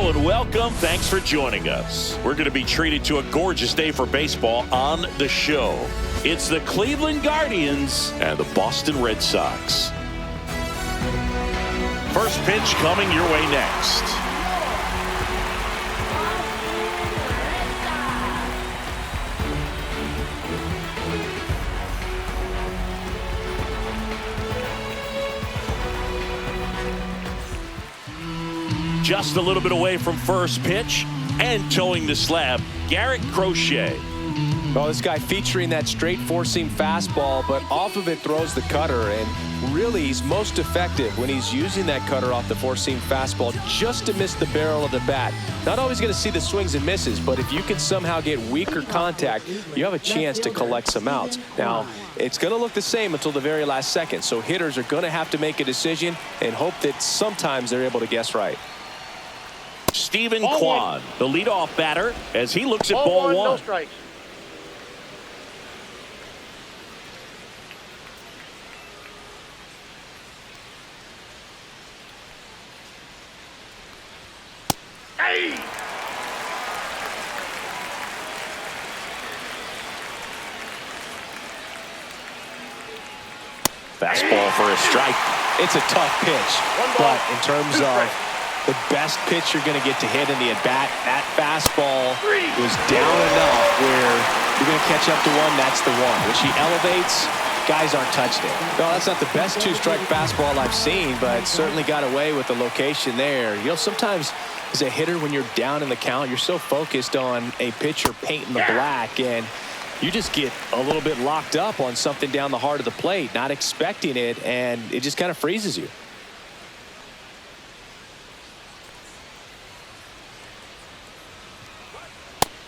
Hello and welcome. Thanks for joining us. We're going to be treated to a gorgeous day for baseball on the show. It's the Cleveland Guardians and the Boston Red Sox. First pitch coming your way next. Just a little bit away from first pitch and towing the slab, Garrett Crochet. Well, this guy featuring that straight four-seam fastball, but off of it throws the cutter, and really he's most effective when he's using that cutter off the four-seam fastball just to miss the barrel of the bat. Not always going to see the swings and misses, but if you can somehow get weaker contact, you have a chance to collect some outs. Now, it's going to look the same until the very last second, so hitters are going to have to make a decision and hope that sometimes they're able to guess right. Steven Kwan, the leadoff batter, as he looks at ball one. No strikes. Hey! Fastball for a strike. It's a tough pitch, but in terms of the best pitch you're going to get to hit in the at-bat, that fastball was down enough where you're going to catch up to one. That's the one. Which he elevates, guys aren't touched it. No, that's not the best two-strike fastball I've seen, but certainly got away with the location there. You know, sometimes as a hitter, when you're down in the count, you're so focused on a pitcher painting the black, and you just get a little bit locked up on something down the heart of the plate, not expecting it, and it just kind of freezes you.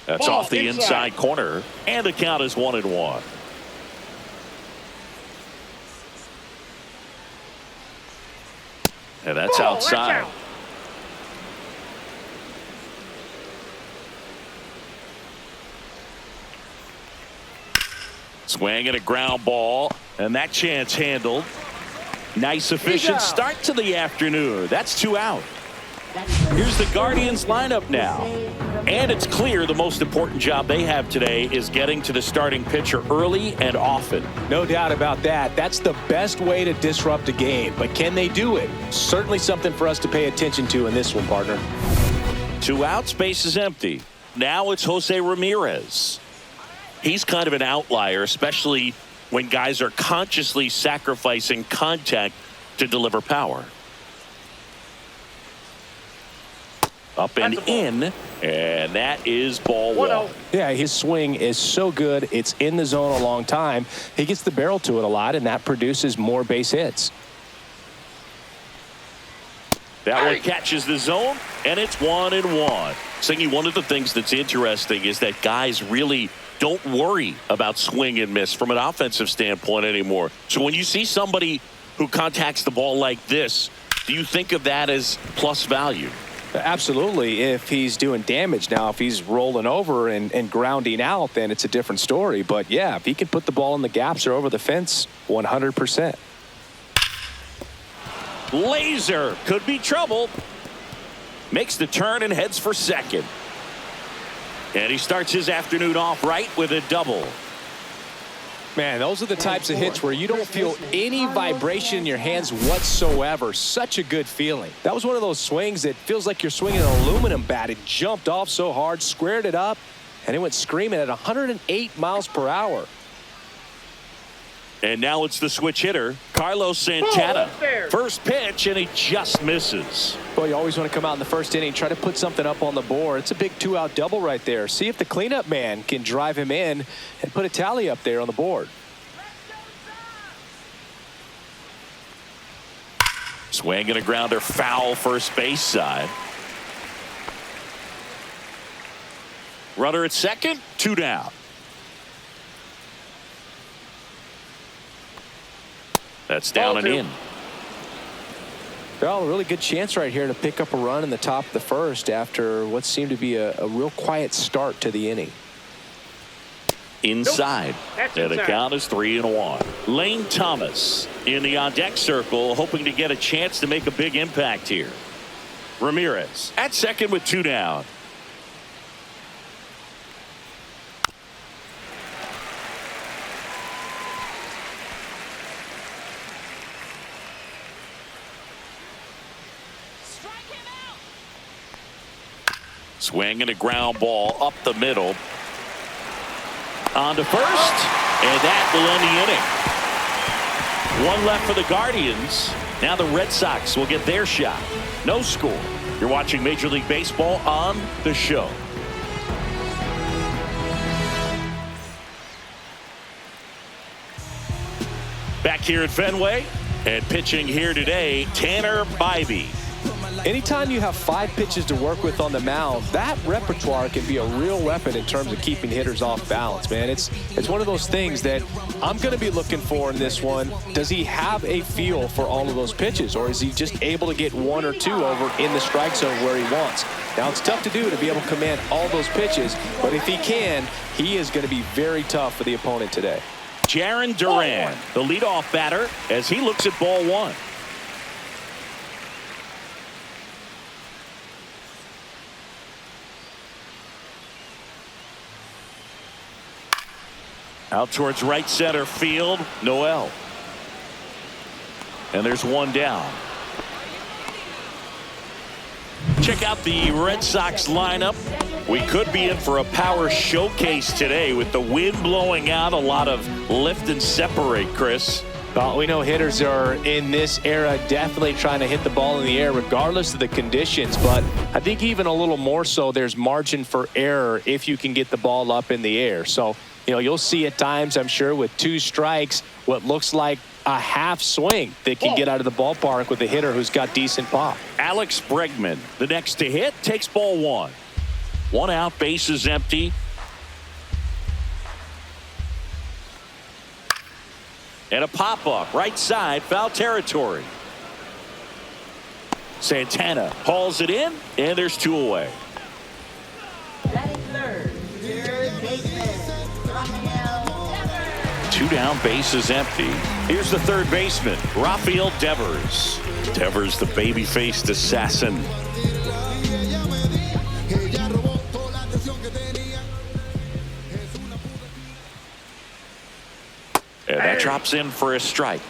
That's off the inside corner, and the count is 1-1. And that's outside. Swing and a ground ball, and that chance handled. Nice efficient start to the afternoon. That's 2 out. Here's the Guardians lineup now. And it's clear the most important job they have today is getting to the starting pitcher early and often. No doubt about that. That's the best way to disrupt a game. But can they do it? Certainly something for us to pay attention to in this one, partner. 2 outs, base is empty. Now it's Jose Ramirez. He's kind of an outlier, especially when guys are consciously sacrificing contact to deliver power. Up and in, and that is ball 1. Yeah, his swing is so good. It's in the zone a long time. He gets the barrel to it a lot, and that produces more base hits. That one catches the zone, and it's 1-1. Singy, one of the things that's interesting is that guys really don't worry about swing and miss from an offensive standpoint anymore. So when you see somebody who contacts the ball like this, do you think of that as plus value? Absolutely, if he's doing damage. Now, if he's rolling over and grounding out, then it's a different story. But, yeah, if he can put the ball in the gaps or over the fence, 100%. Laser could be trouble. Makes the turn and heads for second. And he starts his afternoon off right with a double. Man, those are the types of hits where you don't feel any vibration in your hands whatsoever. Such a good feeling. That was one of those swings that feels like you're swinging an aluminum bat. It jumped off so hard, squared it up, and it went screaming at 108 miles per hour. And now it's the switch hitter, Carlos Santana. First pitch, and he just misses. Well, you always want to come out in the first inning, try to put something up on the board. It's a big 2-out double right there. See if the cleanup man can drive him in and put a tally up there on the board. Swing and a grounder, foul first base side. Runner at second, 2 down. That's down and in. Well, a really good chance right here to pick up a run in the top of the first after what seemed to be a real quiet start to the inning. Inside. And the count is 3-1. Lane Thomas in the on-deck circle, hoping to get a chance to make a big impact here. Ramirez at second with 2 down. Swing and a ground ball up the middle. On to first, and that will end the inning. One left for the Guardians. Now the Red Sox will get their shot. No score. You're watching Major League Baseball on the show. Back here at Fenway, and pitching here today, Tanner Bybee. Anytime you have 5 pitches to work with on the mound, that repertoire can be a real weapon in terms of keeping hitters off balance, man. It's one of those things that I'm going to be looking for in this one. Does he have a feel for all of those pitches, or is he just able to get 1 or 2 over in the strike zone where he wants? Now, it's tough to do to be able to command all those pitches, but if he can, he is going to be very tough for the opponent today. Jarren Duran, the leadoff batter, as he looks at ball 1. Out towards right center field, Noel. And there's 1 down. Check out the Red Sox lineup. We could be in for a power showcase today with the wind blowing out, a lot of lift and separate, Chris. Well, we know hitters are in this era definitely trying to hit the ball in the air regardless of the conditions, but I think even a little more so there's margin for error if you can get the ball up in the air. So, you know, you'll see at times, I'm sure, with 2 strikes, what looks like a half swing that can get out of the ballpark with a hitter who's got decent pop. Alex Bregman, the next to hit, takes ball 1. 1 out, bases empty. And a pop-up, right side, foul territory. Santana hauls it in, and there's 2 away. Batting third, third baseman, Rafael. 2 down, bases empty. Here's the third baseman, Rafael Devers. Devers, the baby-faced assassin. And that drops in for a strike.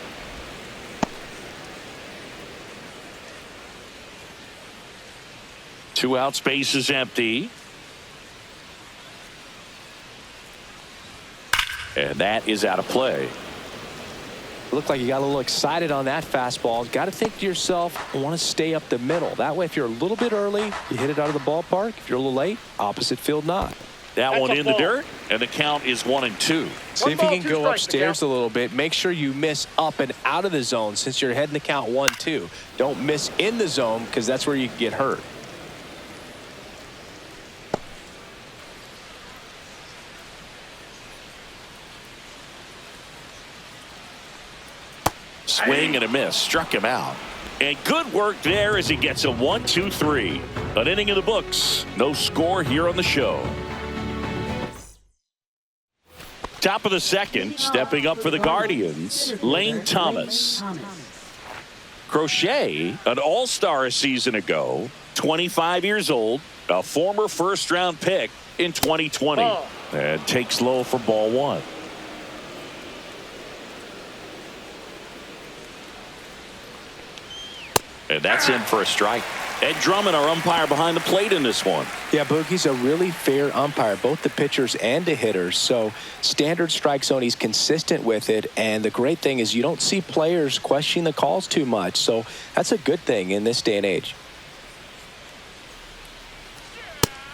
Two outs, bases empty. And that is out of play. Looked like you got a little excited on that fastball. Got to think to yourself, I want to stay up the middle. That way, if you're a little bit early, you hit it out of the ballpark. If you're a little late, opposite field not. That one in the dirt, and the count is 1-2. See if you can go upstairs a little bit. Make sure you miss up and out of the zone since you're heading the count 1-2. Don't miss in the zone because that's where you can get hurt. Swing and a miss. Struck him out. And good work there as he gets a 1-2-3. An inning in the books. No score here on the show. Top of the second, stepping up for the Guardians, Lane Thomas. Crochet, an all-star a season ago, 25 years old, a former first-round pick in 2020. And takes low for ball 1. And that's in for a strike. Ed Drummond, our umpire behind the plate in this one. Yeah, Boogie's a really fair umpire, both the pitchers and the hitters. So standard strike zone, he's consistent with it. And the great thing is you don't see players questioning the calls too much. So that's a good thing in this day and age.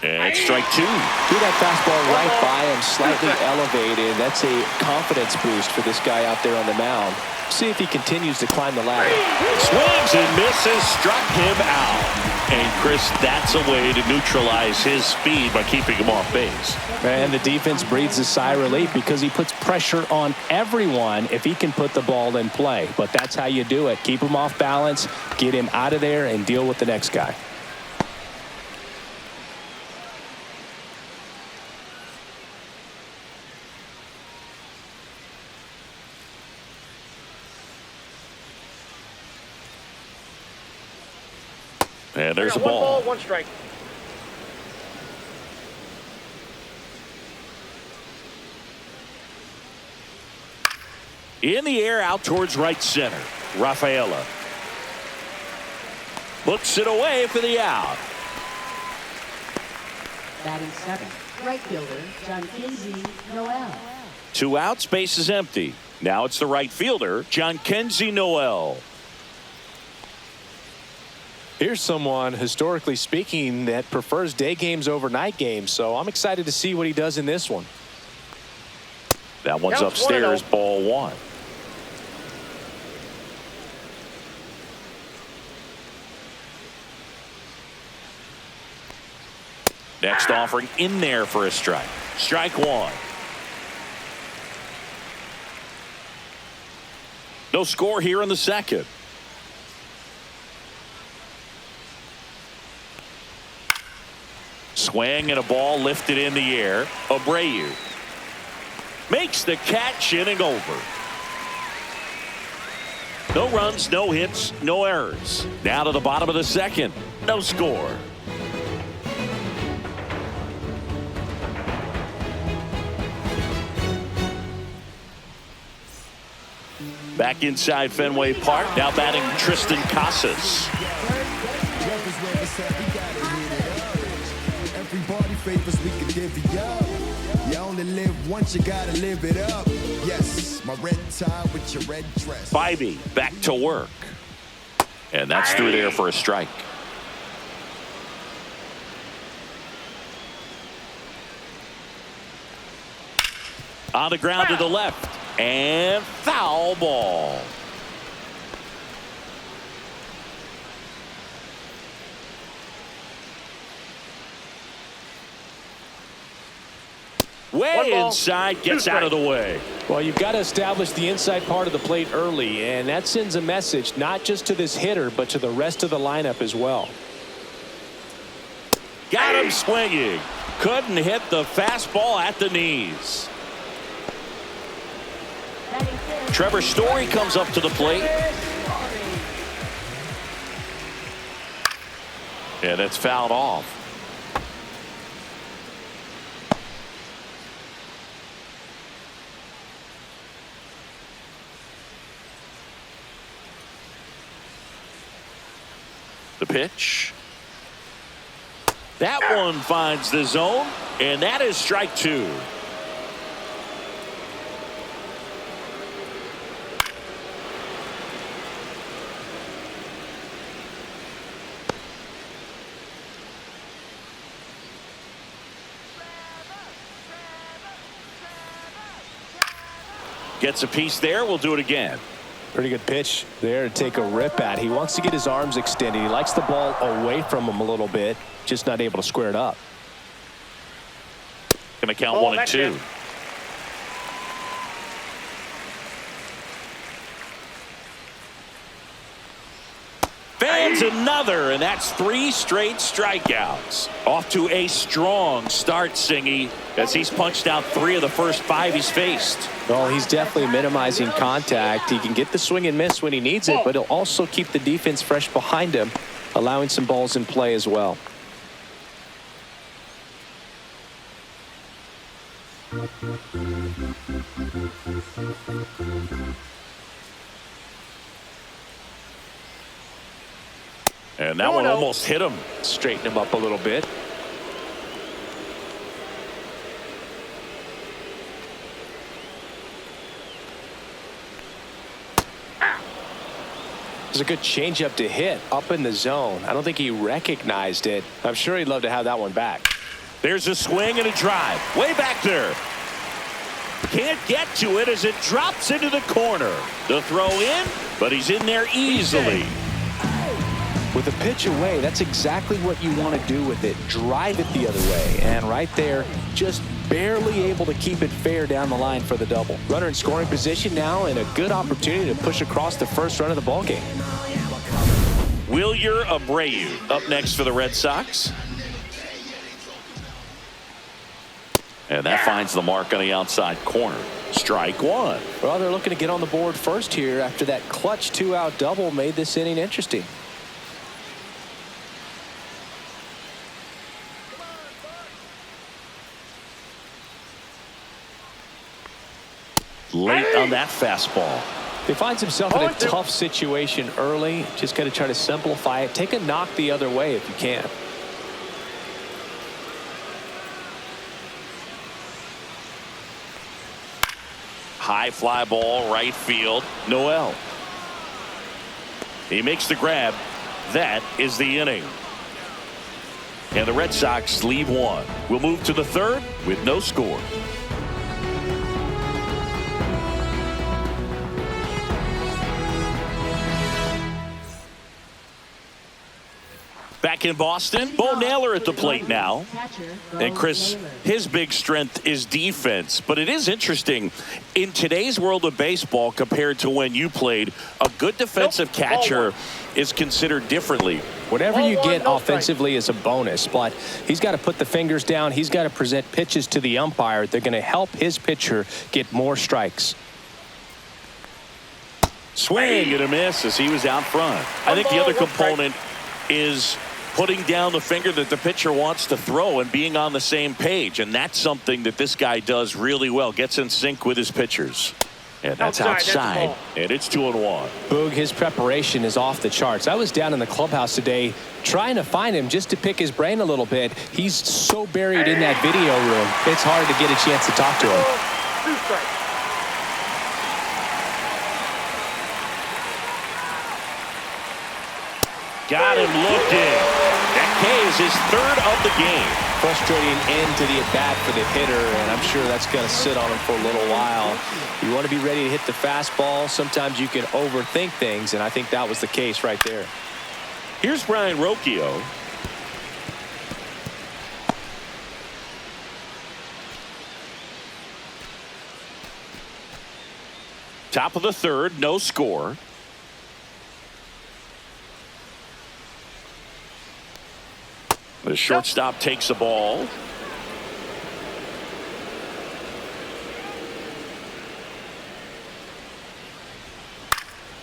And it's strike 2. Do that fastball right by him, slightly elevated. That's a confidence boost for this guy out there on the mound. See if he continues to climb the ladder. Swings and misses, struck him out. And Chris, that's a way to neutralize his speed by keeping him off base. And the defense breathes a sigh of relief because he puts pressure on everyone if he can put the ball in play. But that's how you do it. Keep him off balance, get him out of there, and deal with the next guy. And there's a One ball. 1 strike. In the air out towards right center. Rafaela looks it away for the out. Batting 7th, right fielder, John Kinsey Noel. 2 outs, base is empty. Now it's the right fielder, John Kinsey Noel. Here's someone, historically speaking, that prefers day games over night games, so I'm excited to see what he does in this one. That one's Counts upstairs, 1-0. ball 1. Next offering in there for a strike. Strike 1. No score here in the second. Swing and a ball lifted in the air. Abreu makes the catch, inning over. No runs, no hits, no errors. Now to the bottom of the second. No score. Back inside Fenway Park. Now batting Tristan Casas. Everybody favors we can divvy up. You only live once, you gotta live it up. Yes, my red tie with your red dress. Bybee back to work. And that's through there for a strike. On the ground to the left. And foul ball. Way inside, gets out of the way. Well, you've got to establish the inside part of the plate early, and that sends a message not just to this hitter, but to the rest of the lineup as well. Got him swinging. Couldn't hit the fastball at the knees. Trevor Story comes up to the plate. And it's fouled off. The pitch. That one finds the zone, and that is strike 2. Gets a piece there. We'll do it again. Pretty good pitch there to take a rip at. He wants to get his arms extended. He likes the ball away from him a little bit, just not able to square it up. Going to count 1 and 2. Fans another, and that's 3 straight strikeouts. Off to a strong start, Singy, as he's punched out 3 of the first 5 he's faced. Well, he's definitely minimizing contact. He can get the swing and miss when he needs it, but he'll also keep the defense fresh behind him, allowing some balls in play as well. And that one almost hit him. Straighten him up a little bit. There's a good changeup to hit up in the zone. I don't think he recognized it. I'm sure he'd love to have that one back. There's a swing and a drive. Way back there. Can't get to it as it drops into the corner. The throw in, but he's in there easily. With a pitch away, that's exactly what you want to do with it. Drive it the other way. And right there, just barely able to keep it fair down the line for the double. Runner in scoring position now, and a good opportunity to push across the first run of the ballgame. Wilyer Abreu up next for the Red Sox. And that finds the mark on the outside corner. Strike 1. Well, they're looking to get on the board first here after that clutch 2-out double made this inning interesting. late on that fastball. He finds himself in a tough situation early. Just got to try to simplify it. Take a knock the other way if you can. High fly ball, right field. Noel. He makes the grab. That is the inning. And the Red Sox leave one. We'll move to the third with no score. Back in Boston, Bo Naylor at the plate now. And Chris, his big strength is defense. But it is interesting, in today's world of baseball compared to when you played, a good defensive catcher is considered differently. Whatever you get offensively is a bonus, but he's got to put the fingers down. He's got to present pitches to the umpire. They're going to help his pitcher get more strikes. Swing and a miss as he was out front. I think the other component is putting down the finger that the pitcher wants to throw and being on the same page. And that's something that this guy does really well. Gets in sync with his pitchers. And that's outside. And it's 2-1. Boog, his preparation is off the charts. I was down in the clubhouse today trying to find him just to pick his brain a little bit. He's so buried in that video room. It's hard to get a chance to talk to him. Got him looking. That K is his third of the game. Frustrating end to the at-bat for the hitter, and I'm sure that's going to sit on him for a little while. You want to be ready to hit the fastball. Sometimes you can overthink things, and I think that was the case right there. Here's Brian Rocchio. Top of the third, no score. The shortstop takes the ball.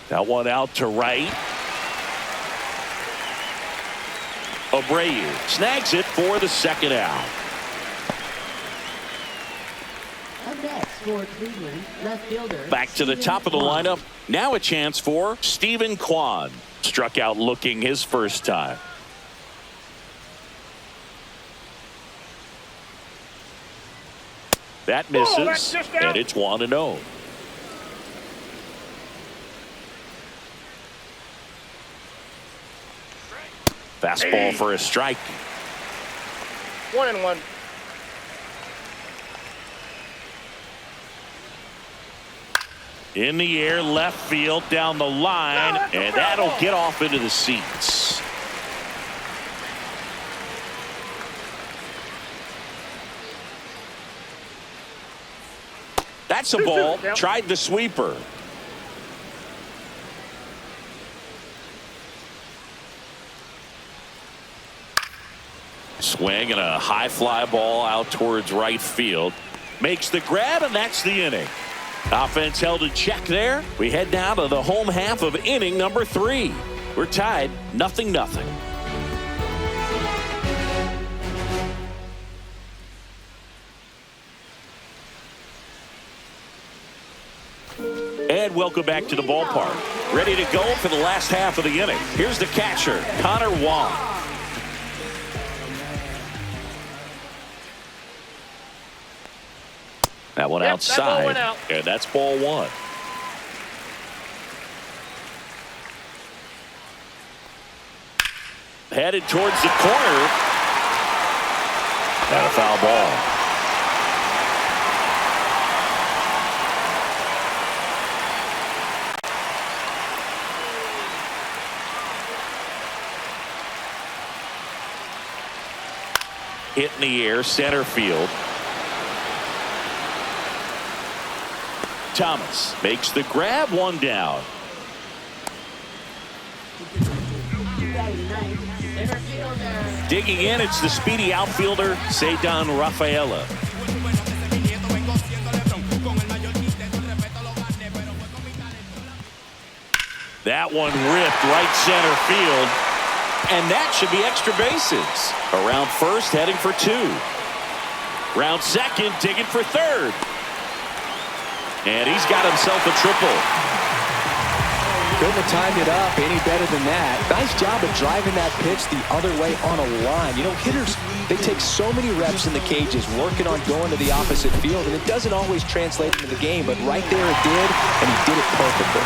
That one out to right. Abreu snags it for the second out. Up next for Cleveland, left fielder. Back to the top of the lineup. Now a chance for Stephen Kwan. Struck out looking his first time. That misses, and it's 1-0. Fastball for a strike. 1-1. In the air, left field, down the line, and that'll get off into the seats. That's a ball. Tried the sweeper. Swing and a high fly ball out towards right field. Makes the grab, and that's the inning. Offense held in check there. We head down to the home half of inning number 3. We're tied 0-0. And welcome back to the ballpark. Ready to go for the last half of the inning. Here's the catcher, Connor Wong. That one outside, and that's ball 1. Headed towards the corner. And a foul ball. Hit in the air, center field. Thomas makes the grab, one down. Digging in, it's the speedy outfielder, Cedon Rafaela. That one ripped right center field. And that should be extra bases. Around first, heading for 2. Round second, digging for third. And he's got himself a triple. Couldn't have timed it up any better than that. Nice job of driving that pitch the other way on a line. You know, hitters, they take so many reps in the cages working on going to the opposite field, and it doesn't always translate into the game, but right there it did, and he did it perfectly.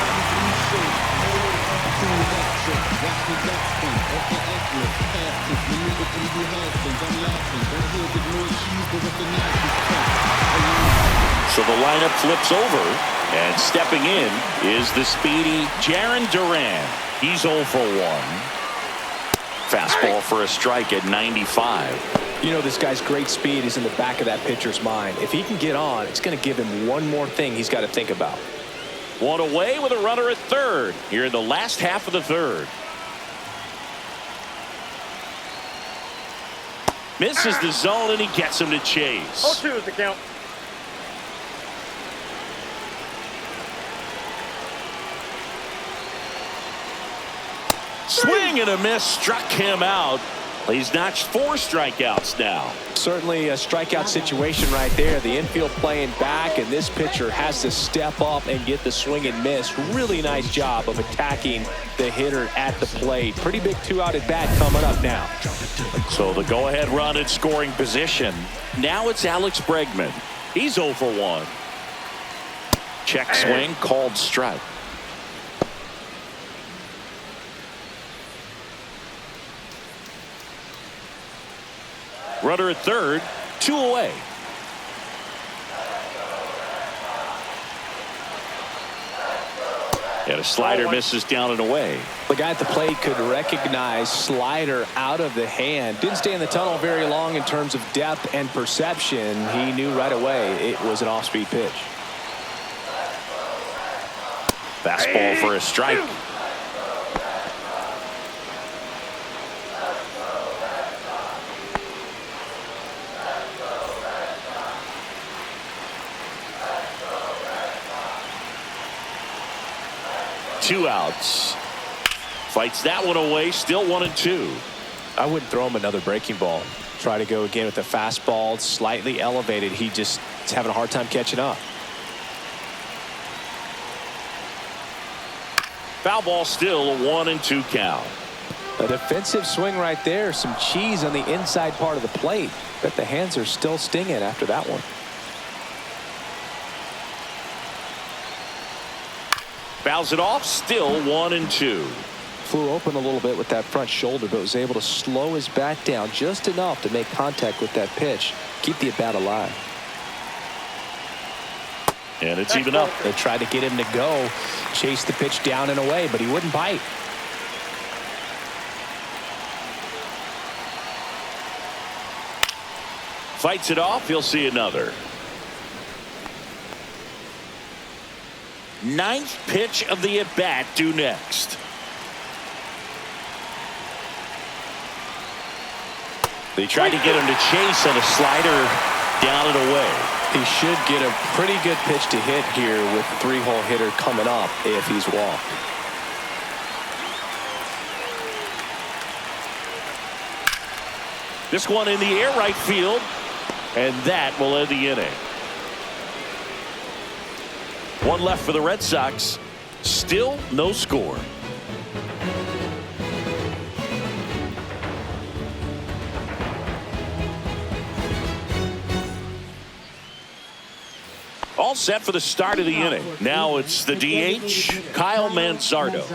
So the lineup flips over, and stepping in is the speedy Jarren Duran. He's 0 for 1. Fastball for a strike at 95. You know, this guy's great speed is in the back of that pitcher's mind. If he can get on, it's going to give him one more thing he's got to think about. One away with a runner at third here in the last half of the third. Misses the zone, and he gets him to chase. 0-2 is the count. Swing and a miss, struck him out. He's notched 4 strikeouts now. Certainly a strikeout situation right there. The infield playing back, and this pitcher has to step up and get the swing and miss. Really nice job of attacking the hitter at the plate. Pretty big 2-out at bat coming up now. So the go-ahead run in scoring position. Now it's Alex Bregman. He's 0 for 1. Check swing, called strike. Runner at third, 2 away. And a slider misses down and away. The guy at the plate could recognize slider out of the hand. Didn't stay in the tunnel very long in terms of depth and perception. He knew right away it was an off-speed pitch. Fastball for a strike. Two outs. Fights that one away. Still 1-2. I wouldn't throw him another breaking ball. Try to go again with the fastball, slightly elevated. He just is having a hard time catching up. Foul ball, still a 1-2 count. A defensive swing right there. Some cheese on the inside part of the plate. Bet the hands are still stinging after that one. Fouls it off, still 1-2. Flew open a little bit with that front shoulder, but was able to slow his bat down just enough to make contact with that pitch. Keep the at-bat alive. And it's even up. They tried to get him to go, chase the pitch down and away, but he wouldn't bite. Fights it off, he'll see another. 9th pitch of the at-bat due next. They tried to get him to chase, and a slider down and away. He should get a pretty good pitch to hit here with the 3-hole hitter coming up if he's walked. This one in the air right field, and that will end the inning. One left for the Red Sox. Still no score. All set for the start of the inning. Now it's the DH, Kyle Manzardo.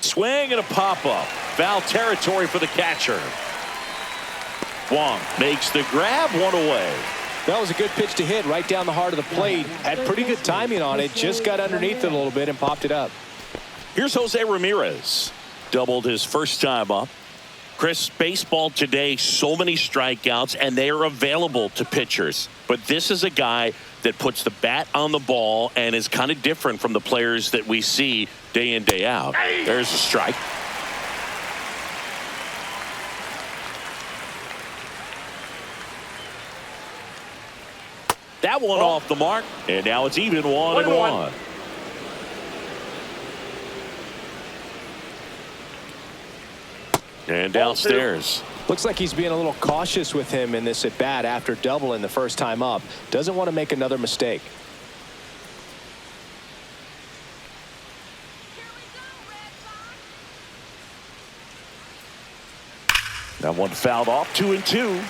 Swing and a pop-up. Foul territory for the catcher. Wong makes the grab, 1 away. That was a good pitch to hit right down the heart of the plate. Had pretty good timing on it. Just got underneath it a little bit and popped it up. Here's Jose Ramirez. Doubled his first time up. Chris, baseball today, so many strikeouts, and they are available to pitchers. But this is a guy that puts the bat on the ball and is kind of different from the players that we see day in, day out. There's a strike. That one off the mark, and now it's even 1-1. And downstairs. Looks like he's being a little cautious with him in this at bat after doubling the first time up. Doesn't want to make another mistake. That one fouled off. 2-2.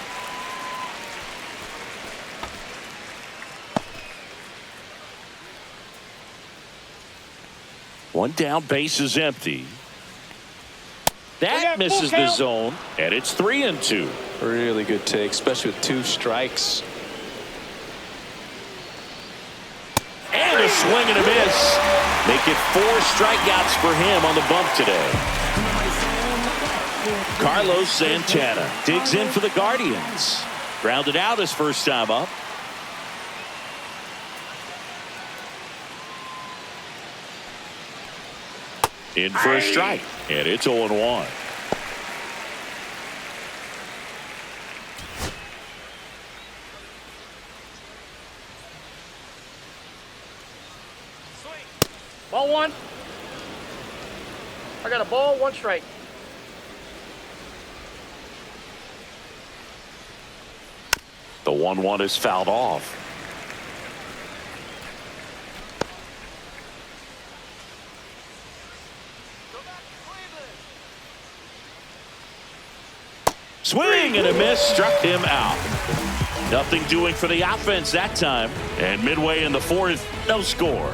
One down, base is empty. That misses the zone, and it's 3-2. Really good take, especially with 2 strikes. And a swing and a miss. Make it 4 strikeouts for him on the bump today. Carlos Santana digs in for the Guardians. Grounded out his first time up. In for a strike, and it's 0-1. Ball 1. I got a ball, 1 strike. The 1-1 is fouled off. Swing and a miss, struck him out. Nothing doing for the offense that time. And midway in the 4th, no score.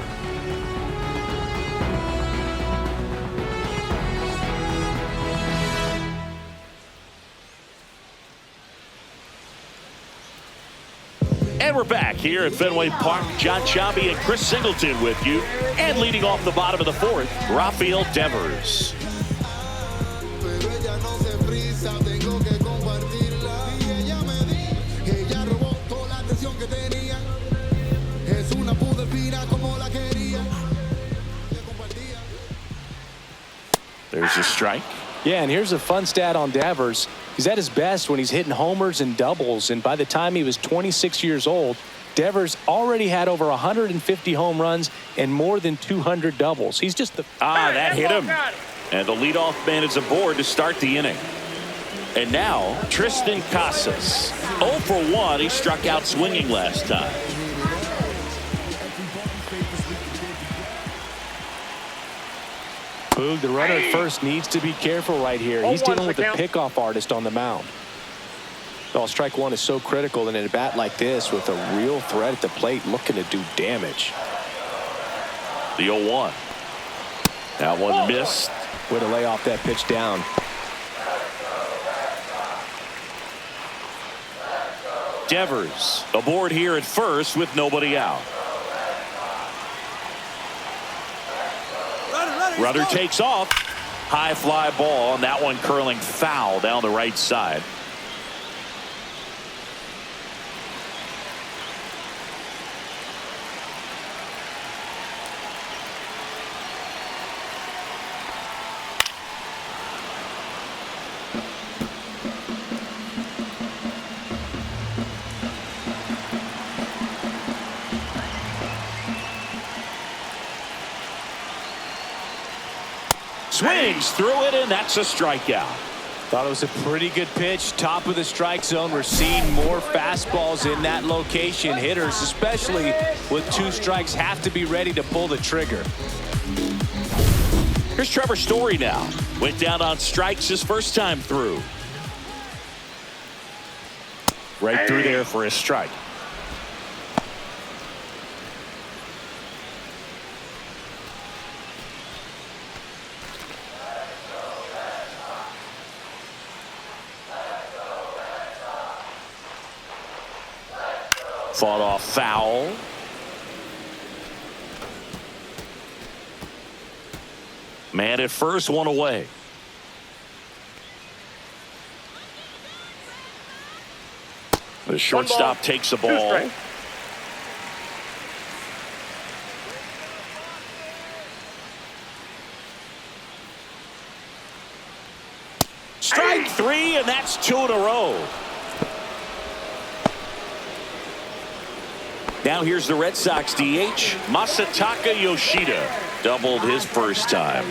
And we're back here at Fenway Park. John Sciambi and Chris Singleton with you. And leading off the bottom of the 4th, Rafael Devers. There's a strike. Yeah, and here's a fun stat on Devers. He's at his best when he's hitting homers and doubles, and by the time he was 26 years old, Devers already had over 150 home runs and more than 200 doubles. He's just the... that hit him. And the leadoff man is aboard to start the inning. And now, Tristan Casas. 0 for 1. He struck out swinging last time. Boog, the runner at first needs to be careful right here. He's dealing with a pickoff artist on the mound. Well, strike 1 is so critical in a bat like this with a real threat at the plate looking to do damage. The 0-1. That one missed. Way to lay off that pitch down. Devers aboard here at first with nobody out. Rudder takes off. High fly ball, and that one curling foul down the right side. Swings through it, and that's a strikeout. Thought it was a pretty good pitch. Top of the strike zone. We're seeing more fastballs in that location. Hitters, especially with 2 strikes, have to be ready to pull the trigger. Here's Trevor Story now. Went down on strikes his first time through. Right through there for a strike. Fought off foul. Man at first, 1 away. The shortstop takes the ball. Strike 3, and that's 2 in a row. Now here's the Red Sox DH, Masataka Yoshida. Doubled his first time.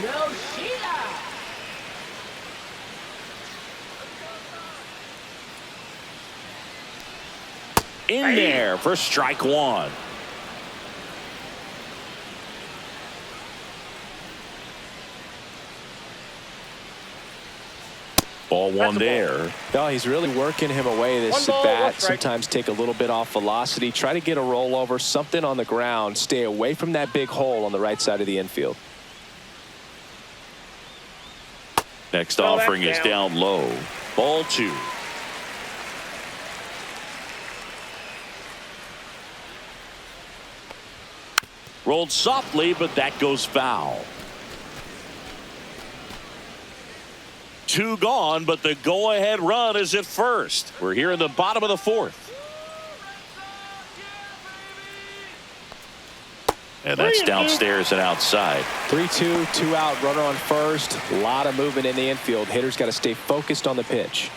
In there for strike one. Ball one there. Oh, he's really working him away this at bat. Sometimes take a little bit off velocity. Try to get a rollover, something on the ground. Stay away from that big hole on the right side of the infield. Next offering is down low. Ball two. Rolled softly, but that goes foul. Two gone, but the go-ahead run is at first. We're here in the bottom of the fourth. And that's downstairs and outside. 3-2, 2 out, runner on first. A lot of movement in the infield. Hitters got to stay focused on the pitch.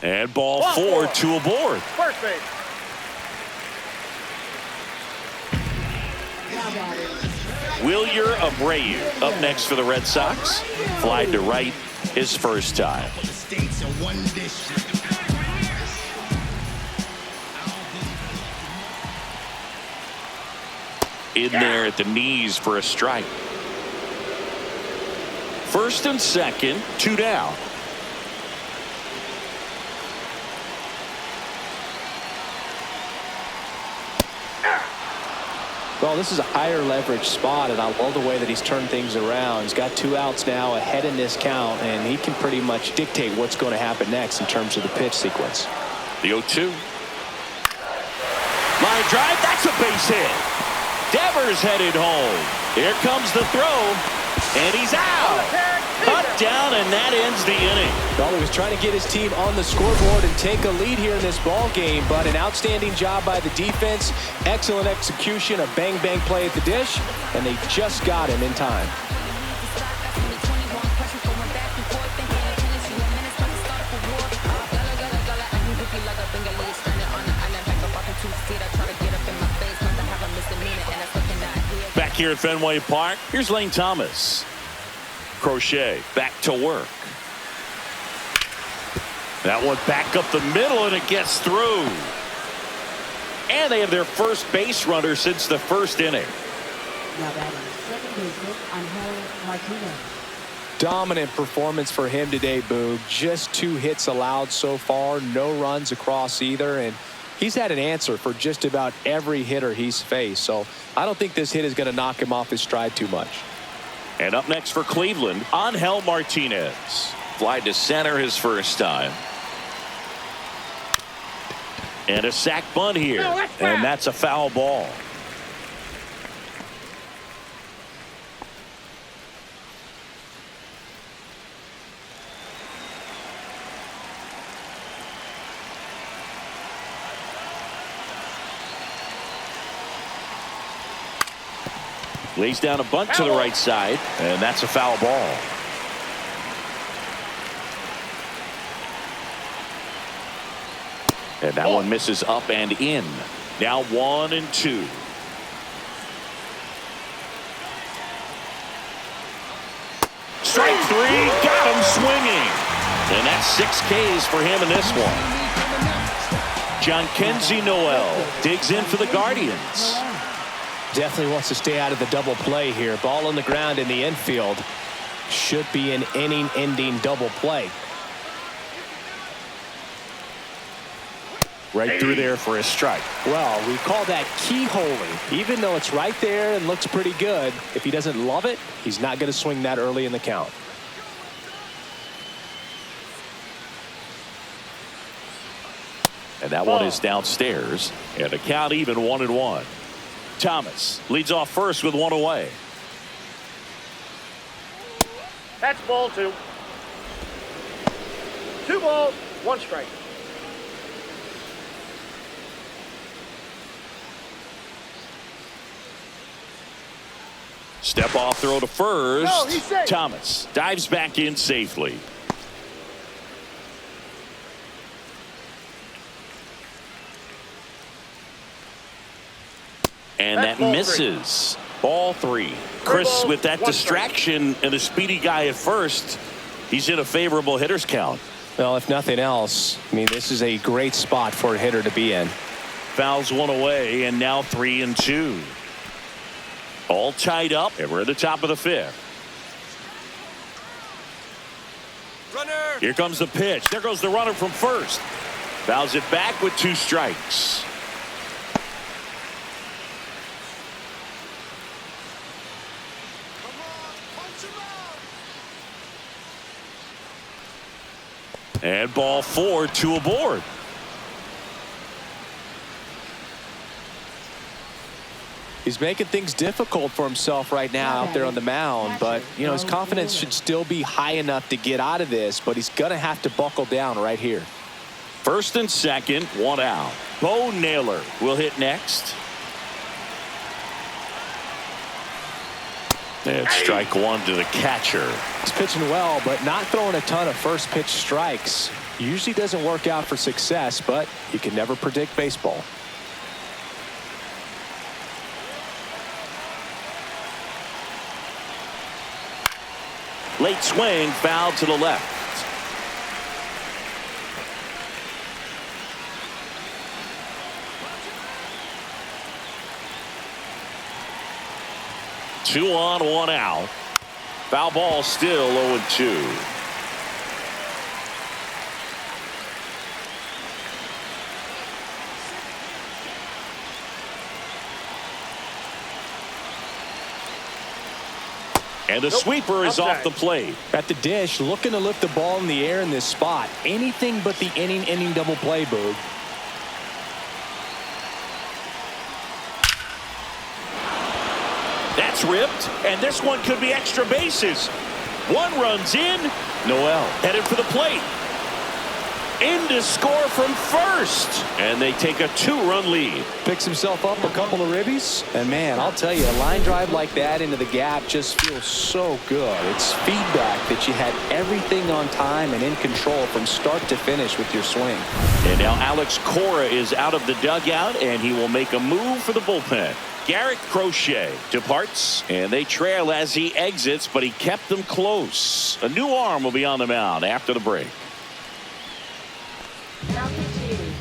And ball four, two aboard. First base. Wilyer Abreu up next for the Red Sox. Flied to right his first time. In there at the knees for a strike. First and second, two down. Well, this is a higher leverage spot, and I love the way that he's turned things around. He's got 2 outs now ahead in this count, and he can pretty much dictate what's going to happen next in terms of the pitch sequence. The 0-2. Line drive, that's a base hit. Devers headed home. Here comes the throw, and he's out. Cut down, and that ends the inning. Well, he was trying to get his team on the scoreboard and take a lead here in this ball game, but an outstanding job by the defense, excellent execution, a bang-bang play at the dish, and they just got him in time. Back here at Fenway Park, here's Lane Thomas. Crochet back to work. That one back up the middle, and it gets through. And they have their first base runner since the first inning. Now batting second baseman Angel Martinez. Dominant performance for him today, Boog. Just 2 hits allowed so far, no runs across either, and he's had an answer for just about every hitter he's faced. So I don't think this hit is going to knock him off his stride too much. And up next for Cleveland, Angel Martinez. Fly to center his first time. And a sac bunt here. And that's a foul ball. Lays down a bunt to the right side, and that's a foul ball. And that one misses up and in. Now 1-2. Strike three, got him swinging. And that's 6 Ks for him in this one. Jhonkensy Noel digs in for the Guardians. Definitely wants to stay out of the double play here. Ball on the ground in the infield. Should be an inning-ending double play. Right through there for a strike. Well, we call that keyholing. Even though it's right there and looks pretty good, if he doesn't love it, he's not going to swing that early in the count. And that one is downstairs. And the count even 1-1. Thomas leads off first with 1 away. That's ball 2. 2 balls, 1 strike. Step off throw to first. No, he's safe. Thomas dives back in safely. And that misses. Ball 3. Chris, with that distraction and a speedy guy at first, he's in a favorable hitter's count. Well, if nothing else, I mean, this is a great spot for a hitter to be in. Fouls one away, and now 3-2. All tied up, and we're at the top of the 5th. Runner. Here comes the pitch. There goes the runner from first. Fouls it back with 2 strikes. And ball 4, 2 aboard. He's making things difficult for himself right now out there on the mound, but you know his confidence should still be high enough to get out of this, but he's gonna have to buckle down right here. First and second, 1 out. Bo Naylor will hit next. And strike 1 to the catcher. He's pitching well, but not throwing a ton of first pitch strikes. Usually doesn't work out for success, but you can never predict baseball. Late swing, foul to the left. Two on, 1 out. Foul ball, still 0-2. And the sweeper is off the plate. At the dish, looking to lift the ball in the air in this spot. Anything but the inning double play, Boog. That's ripped, and this one could be extra bases. 1 runs in. Noel headed for the plate. In to score from first, and they take a 2-run lead. Picks himself up a couple of ribbies, and man, I'll tell you, a line drive like that into the gap just feels so good. It's feedback that you had everything on time and in control from start to finish with your swing. And now Alex Cora is out of the dugout, and he will make a move for the bullpen. Garrett Crochet departs, and they trail as he exits, but he kept them close. A new arm will be on the mound after the break.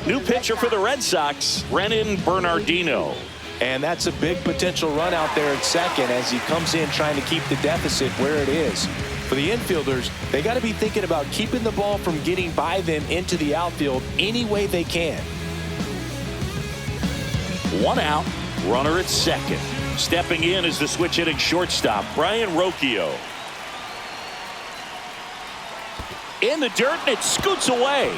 New pitcher for the Red Sox, Brennan Bernardino. And that's a big potential run out there at second as he comes in trying to keep the deficit where it is. For the infielders, they got to be thinking about keeping the ball from getting by them into the outfield any way they can. 1 out, runner at second. Stepping in is the switch hitting shortstop, Brian Rocchio. In the dirt, and it scoots away.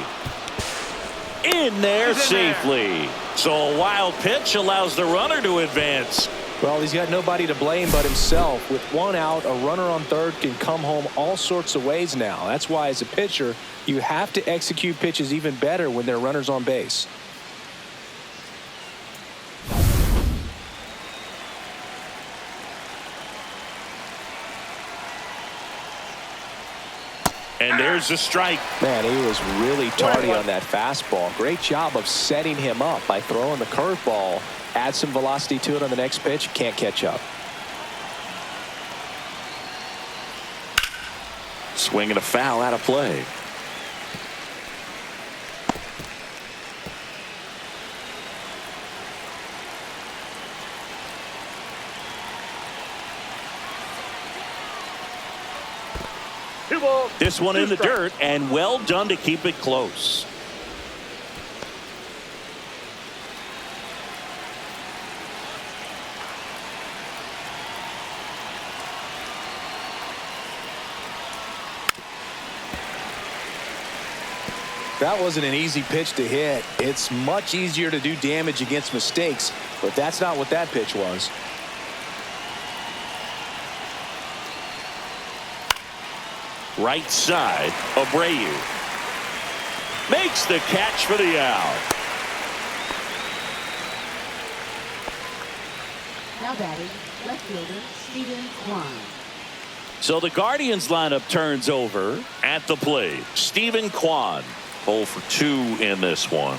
In there safely. So a wild pitch allows the runner to advance. Well, he's got nobody to blame but himself. With 1 out, a runner on third can come home all sorts of ways now. That's why, as a pitcher, you have to execute pitches even better when there are runners on base. And there's the strike. Man, he was really tardy on that fastball. Great job of setting him up by throwing the curveball. Add some velocity to it on the next pitch. Can't catch up. Swinging a foul out of play. This one in the dirt, and well done to keep it close. That wasn't an easy pitch to hit. It's much easier to do damage against mistakes, but that's not what that pitch was. Right side, Abreu makes the catch for the out. Now batting, left fielder Stephen Kwan. So the Guardians lineup turns over at the plate. Stephen Kwan, 0 for 2 in this one.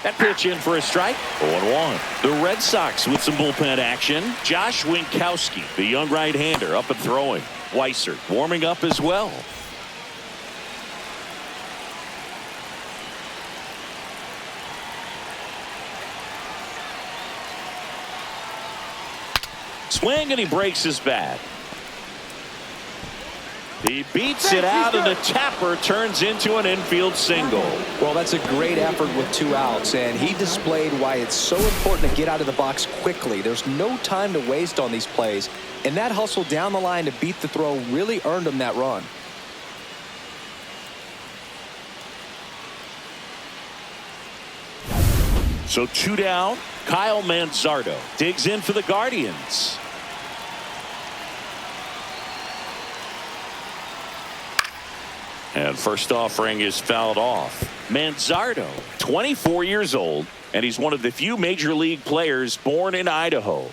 That pitch in for a strike. 0-1. The Red Sox with some bullpen action. Josh Winkowski, the young right-hander, up and throwing. Weiser warming up as well. Swing, and he breaks his bat. He beats it out, and the tapper turns into an infield single. Well, that's a great effort with 2 outs, and he displayed why it's so important to get out of the box quickly. There's no time to waste on these plays, and that hustle down the line to beat the throw really earned him that run. So 2 down. Kyle Manzardo digs in for the Guardians. And first offering is fouled off. Manzardo, 24 years old, and he's one of the few major league players born in Idaho.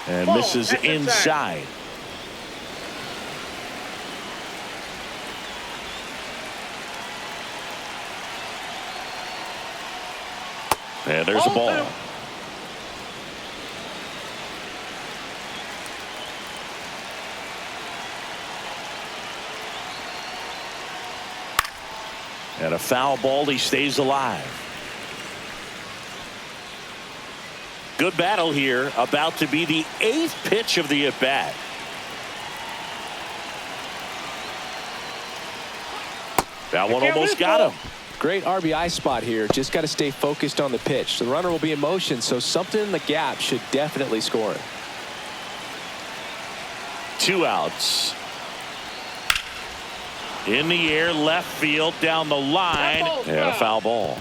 And misses inside. And there's a ball. And a foul ball. He stays alive. Good battle here. About to be the 8th pitch of the at-bat. That one almost got him. Great RBI spot here. Just got to stay focused on the pitch. The runner will be in motion, so something in the gap should definitely score it. 2 outs. In the air, left field, down the line, and a foul ball.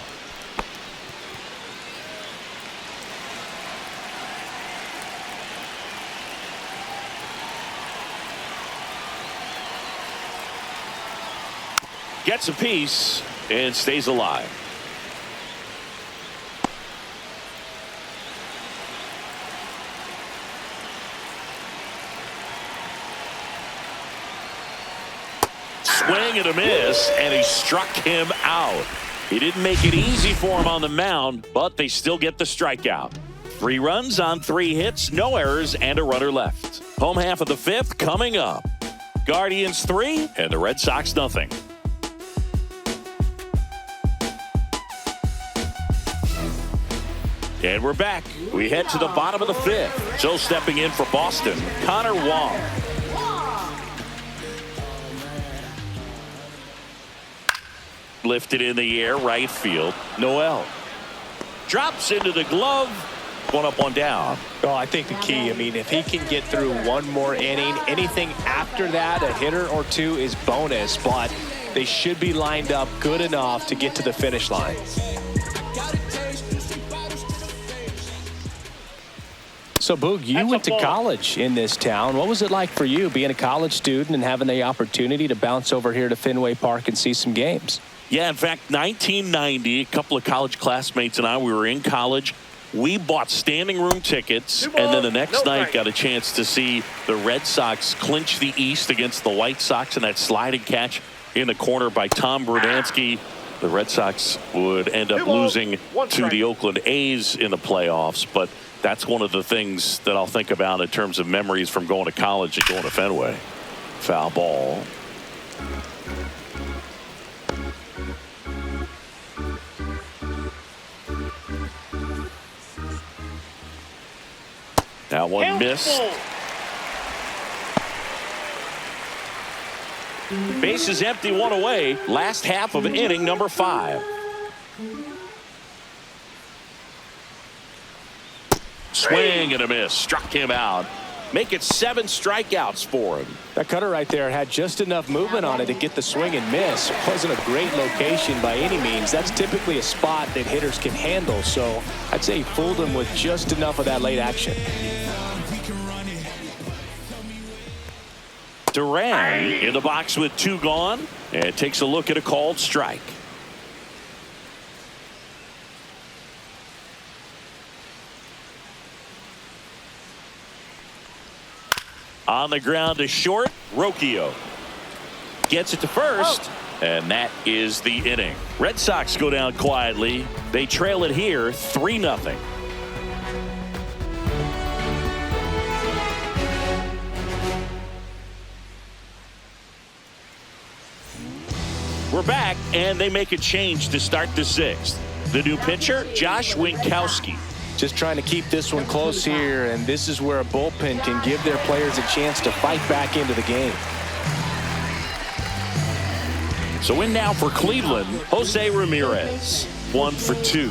Gets a piece and stays alive. Swing and a miss, and he struck him out. He didn't make it easy for him on the mound, but they still get the strikeout. 3 runs on 3 hits, no errors, and a runner left. Home half of the 5th coming up. Guardians 3 and the Red Sox nothing. And we're back. We head to the bottom of the 5th. So stepping in for Boston, Connor Wong. Lifted in the air, right field. Noel drops into the glove. 1 up, 1 down. Oh, I think the key, I mean, if he can get through 1 more inning, anything after that, a hitter or 2 is bonus, but they should be lined up good enough to get to the finish line. So, Boog, you went to college in this town. What was it like for you being a college student and having the opportunity to bounce over here to Fenway Park and see some games? Yeah, in fact, 1990, a couple of college classmates and I, we were in college. We bought standing room tickets, and then the next night got a chance to see the Red Sox clinch the East against the White Sox in that sliding catch in the corner by Tom Brudansky. The Red Sox would end up losing to the Oakland A's in the playoffs, but that's one of the things that I'll think about in terms of memories from going to college and going to Fenway. Foul ball. That one missed. Base is empty, one away. Last half of inning number 5. Swing and a miss. Struck him out. Make it 7 strikeouts for him. That cutter right there had just enough movement on it to get the swing and miss. It wasn't a great location by any means. That's typically a spot that hitters can handle. So I'd say he fooled him with just enough of that late action. Duran in the box with 2 gone and takes a look at a called strike. On the ground to short, Rocchio gets it to first, and that is the inning. Red Sox go down quietly. They trail it here 3-0. We're back, and they make a change to start the 6th. The new pitcher, Josh Winkowski. Just trying to keep this one close here, and this is where a bullpen can give their players a chance to fight back into the game. So in now for Cleveland, Jose Ramirez, 1 for 2.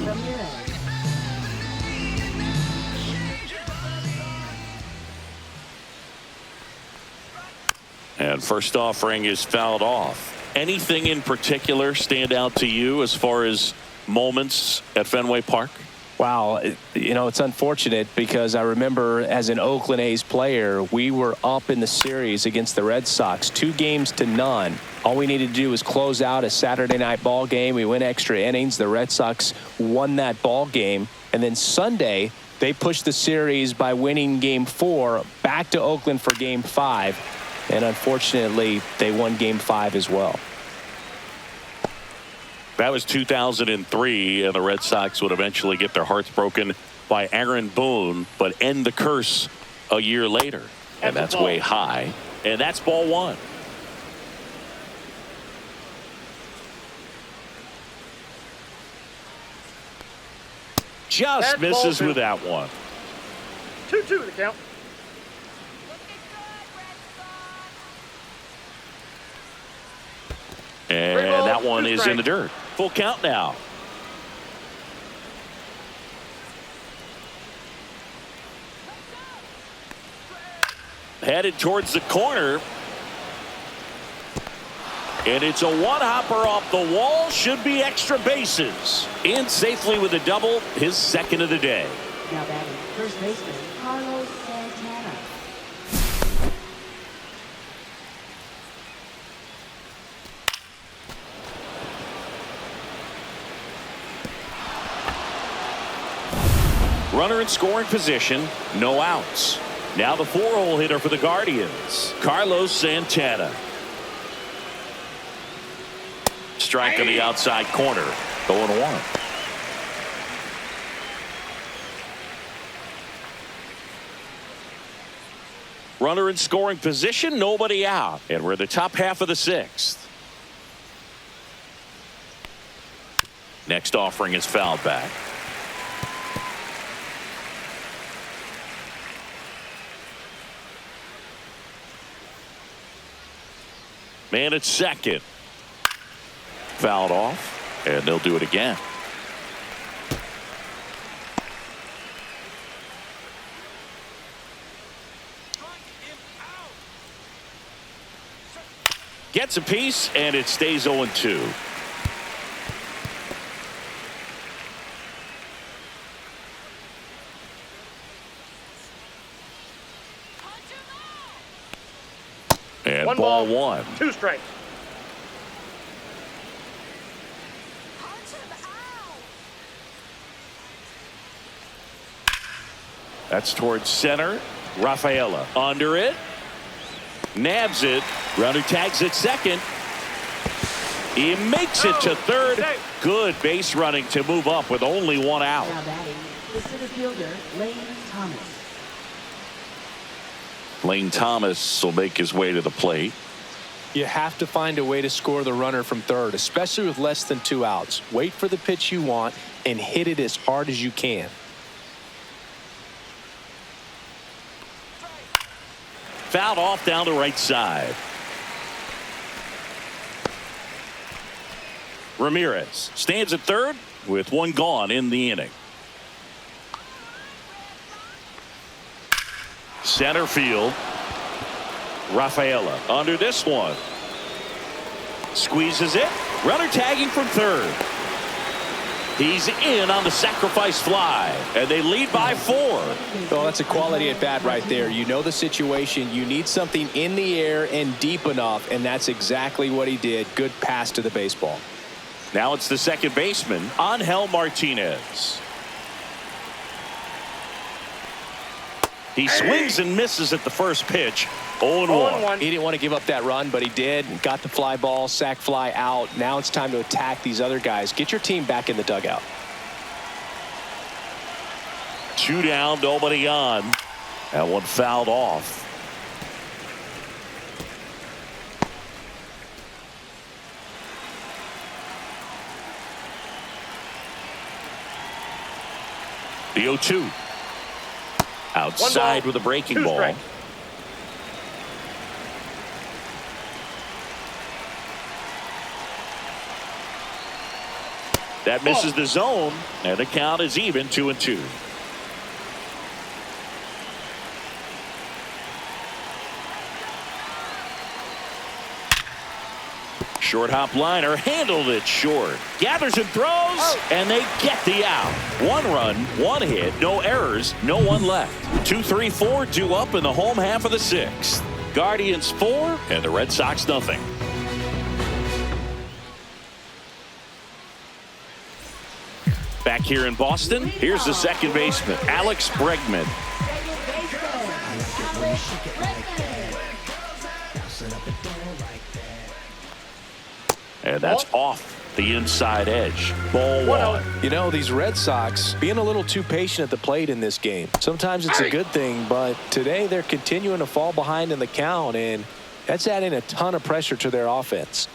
And first offering is fouled off. Anything in particular stand out to you as far as moments at Fenway Park? Wow, you know, it's unfortunate because I remember as an Oakland A's player, we were up in the series against the Red Sox, 2-0. All we needed to do was close out a Saturday night ball game. We went extra innings. The Red Sox won that ball game. And then Sunday, they pushed the series by winning Game 4 back to Oakland for Game 5. And unfortunately, they won Game 5 as well. That was 2003, and the Red Sox would eventually get their hearts broken by Aaron Boone, but end the curse a year later. And that's way high. And that's ball 1. Just misses with that one. 2-2 the count. And that one is in the dirt. Full count now. Headed towards the corner. And it's a one-hopper off the wall. Should be extra bases. In safely with a double, his second of the day. Now batting first baseman Carlos Santana. Runner in scoring position, no outs. Now the 4-hole hitter for the Guardians, Carlos Santana. Strike on the outside corner, 0-1. Runner in scoring position, nobody out. And we're in the top half of the 6th. Next offering is fouled back. Man at second. Fouled off, and they'll do it again. Gets a piece, and it stays 0-2. And One ball ball, 1. 2 strikes. That's towards center. Rafaela under it. Nabs it. Runner tags at second. He makes it to third. Good base running to move up with only 1 out. Now batting the center fielder Lane Thomas. Lane Thomas will make his way to the plate. You have to find a way to score the runner from third, especially with less than 2 outs. Wait for the pitch you want and hit it as hard as you can. Fouled off down the right side. Ramirez stands at third with one gone in the inning. Center field. Rafaela under this one. Squeezes it. Runner tagging from third. He's in on the sacrifice fly, and they lead by 4. Oh, that's a quality at bat right there. You know the situation. You need something in the air and deep enough, and that's exactly what he did. Good pass to the baseball. Now it's the second baseman, Angel Martinez. He swings and misses at the first pitch. 0-1. He didn't want to give up that run, but he did. Got the fly ball, sac fly out. Now it's time to attack these other guys. Get your team back in the dugout. 2 down, nobody on. That one fouled off. The 0-2. Outside with a breaking ball. Strike. That misses the zone, and the count is even 2-2. Short hop liner handled it short. Gathers and throws, and they get the out. 1 run, 1 hit, no errors, no one left. 2-3-4 due up in the home half of the 6th. Guardians 4 and the Red Sox nothing. Back here in Boston, here's the second baseman, Alex Bregman. And that's off the inside edge. Ball 1. You know, these Red Sox being a little too patient at the plate in this game. Sometimes it's a good thing, but today they're continuing to fall behind in the count, and that's adding a ton of pressure to their offense.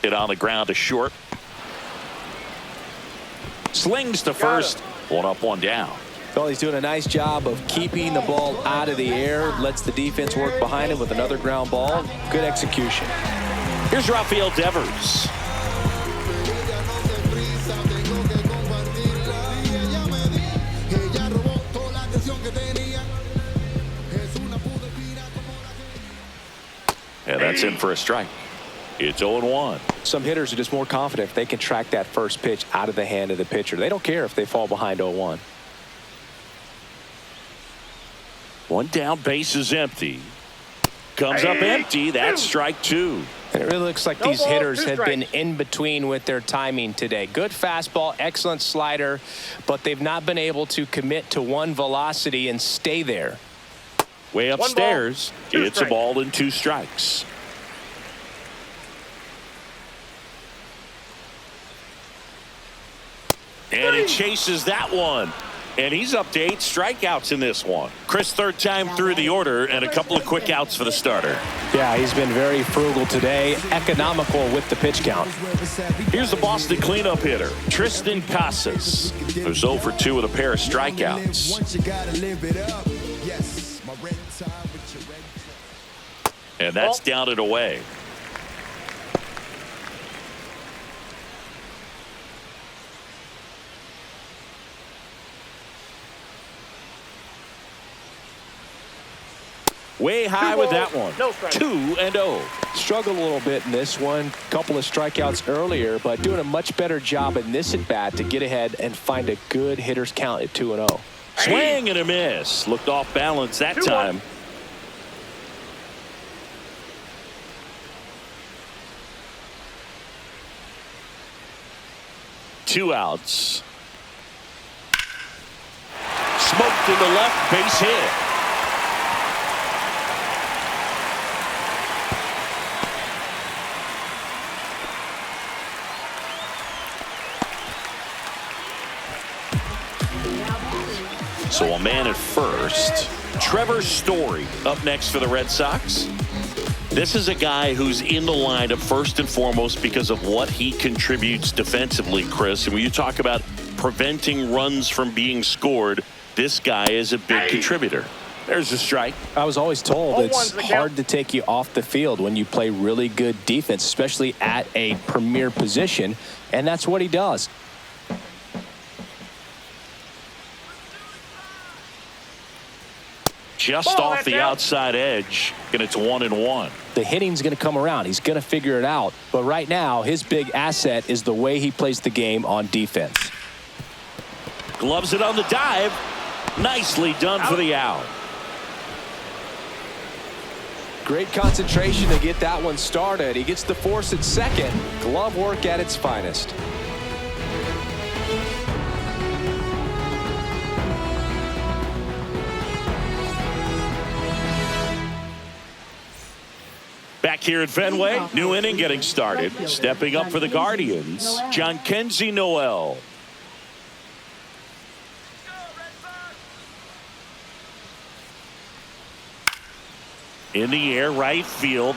Hit on the ground to short. Slings to first. 1 up, 1 down. Well, he's doing a nice job of keeping the ball out of the air. Lets the defense work behind him with another ground ball. Good execution. Here's Rafael Devers. And that's in for a strike. It's 0-1. Some hitters are just more confident if they can track that first pitch out of the hand of the pitcher. They don't care if they fall behind 0-1. 1 down, base is empty. Comes up empty. That's strike 2. And it really looks like these hitters have been in between with their timing today. Good fastball, excellent slider, but they've not been able to commit to one velocity and stay there. Way upstairs, it's a ball and 2 strikes. And he chases that one. And he's up to 8 strikeouts in this one. Chris, 3rd time through the order, and a couple of quick outs for the starter. Yeah, he's been very frugal today, economical with the pitch count. Here's the Boston cleanup hitter, Tristan Casas, who's 0 for 2 with a pair of strikeouts. And that's down and away. Way high with that one. 2-0. Struggled a little bit in this one. Couple of strikeouts earlier, but doing a much better job in this at bat to get ahead and find a good hitter's count at 2-0. Swing and a miss. Looked off balance that time. Two outs. Smoked to the left, base hit. So a man at first. Trevor Story up next for the Red Sox. This is a guy who's in the lineup first and foremost because of what he contributes defensively, Chris. And when you talk about preventing runs from being scored, this guy is a big contributor. There's a strike. I was always told 0-1's it's the count. hard to take you off the field when you play really good defense, especially at a premier position, and that's what he does. Just Ball, off that's the out. outside edge, and it's 1-1. The hitting's going to come around. He's going to figure it out. But right now, his big asset is the way he plays the game on defense. Gloves it on the dive. Nicely done for the out. Great concentration to get that one started. He gets the force at second. Glove work at its finest. Back here at Fenway, new inning getting started. Stepping up for the Guardians, John Kenzie Noel. In the air, right field.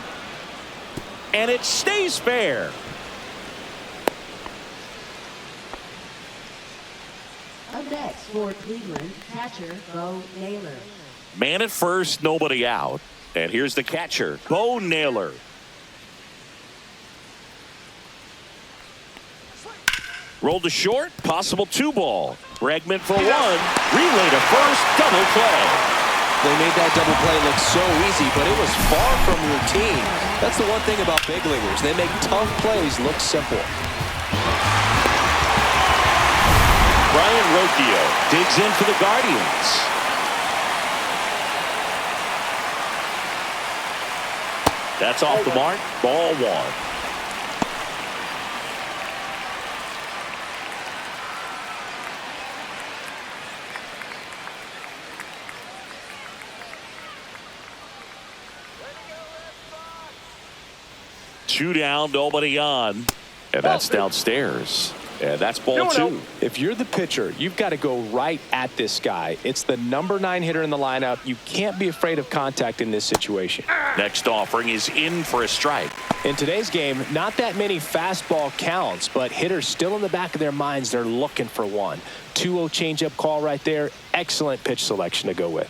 And it stays fair. Up next for Cleveland, catcher Bo Naylor. Man at first, nobody out. And here's the catcher, Bo Naylor. Rolled to short, possible 2-ball. Bregman for 1. Relay to first, double play. They made that double play look so easy, but it was far from routine. That's the one thing about big leaguers. They make tough plays look simple. Brian Rocchio digs in for the Guardians. That's off the mark. Ball 1. Two down, nobody on. And that's downstairs. And that's ball 2. If you're the pitcher, you've got to go right at this guy. It's the number 9 hitter in the lineup. You can't be afraid of contact in this situation. Next offering is in for a strike. In today's game, not that many fastball counts, but hitters still in the back of their minds, they're looking for one. 2-0 changeup call right there. Excellent pitch selection to go with.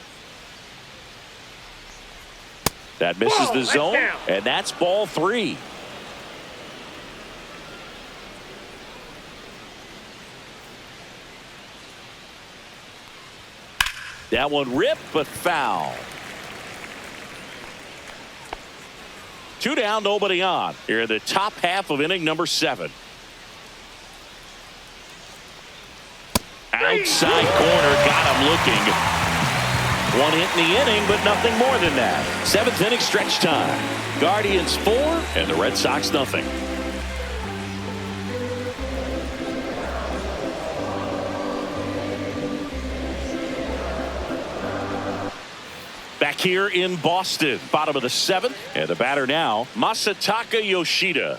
That misses the that's zone, down. and that's ball 3. That one ripped, but foul. 2 down, nobody on. Here in the top half of inning number 7. Outside corner, got him looking. 1 hit in the inning, but nothing more than that. 7th inning stretch time. Guardians 4, and the Red Sox nothing. Back here in Boston, bottom of the 7th, and the batter now, Masataka Yoshida.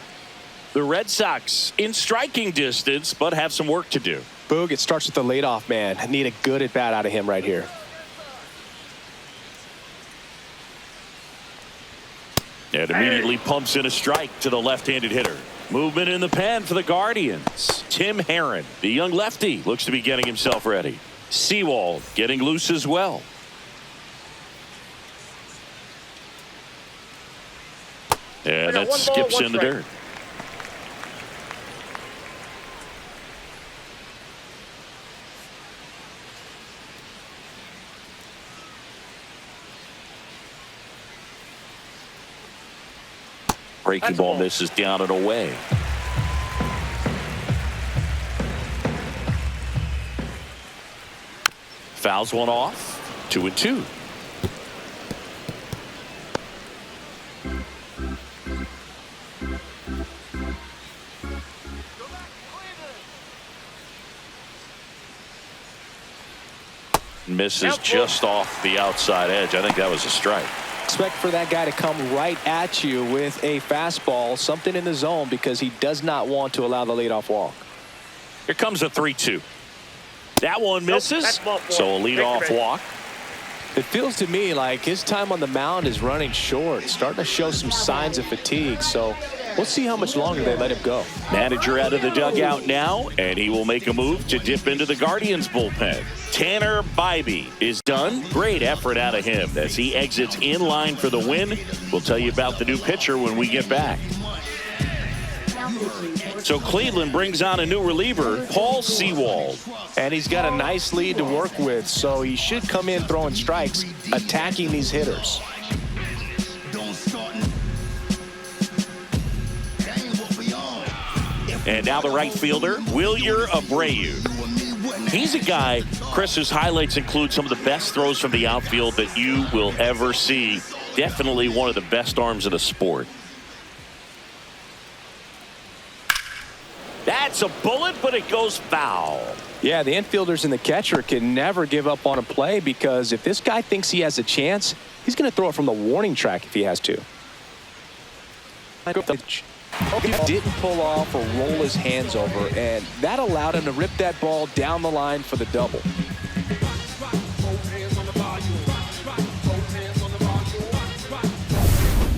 The Red Sox in striking distance, but have some work to do. Boog, it starts with the leadoff man. Need a good at bat out of him right here. And immediately pumps in a strike to the left-handed hitter. Movement in the pen for the Guardians. Tim Herron, the young lefty, looks to be getting himself ready. Sewald getting loose as well. And that skips in the dirt. Breaking ball misses down and away. Fouls one off. 2-2. Misses just off the outside edge. I think that was a strike. Expect for that guy to come right at you with a fastball, something in the zone, because he does not want to allow the leadoff walk. Here comes a 3-2. That one misses, so a leadoff walk. It feels to me like his time on the mound is running short, starting to show some signs of fatigue. So We'll see how much longer they let him go. Manager out of the dugout now, and he will make a move to dip into the Guardians bullpen. Tanner Bybee is done. Great effort out of him as he exits in line for the win. We'll tell you about the new pitcher when we get back. So Cleveland brings on a new reliever, Paul Sewald. And he's got a nice lead to work with, so he should come in throwing strikes, attacking these hitters. And now the right fielder, Wilyer Abreu. He's a guy, Chris, whose highlights include some of the best throws from the outfield that you will ever see. Definitely one of the best arms in the sport. That's a bullet, but it goes foul. Yeah, the infielders and the catcher can never give up on a play, because if this guy thinks he has a chance, he's going to throw it from the warning track if he has to. He didn't pull off or roll his hands over, and that allowed him to rip that ball down the line for the double.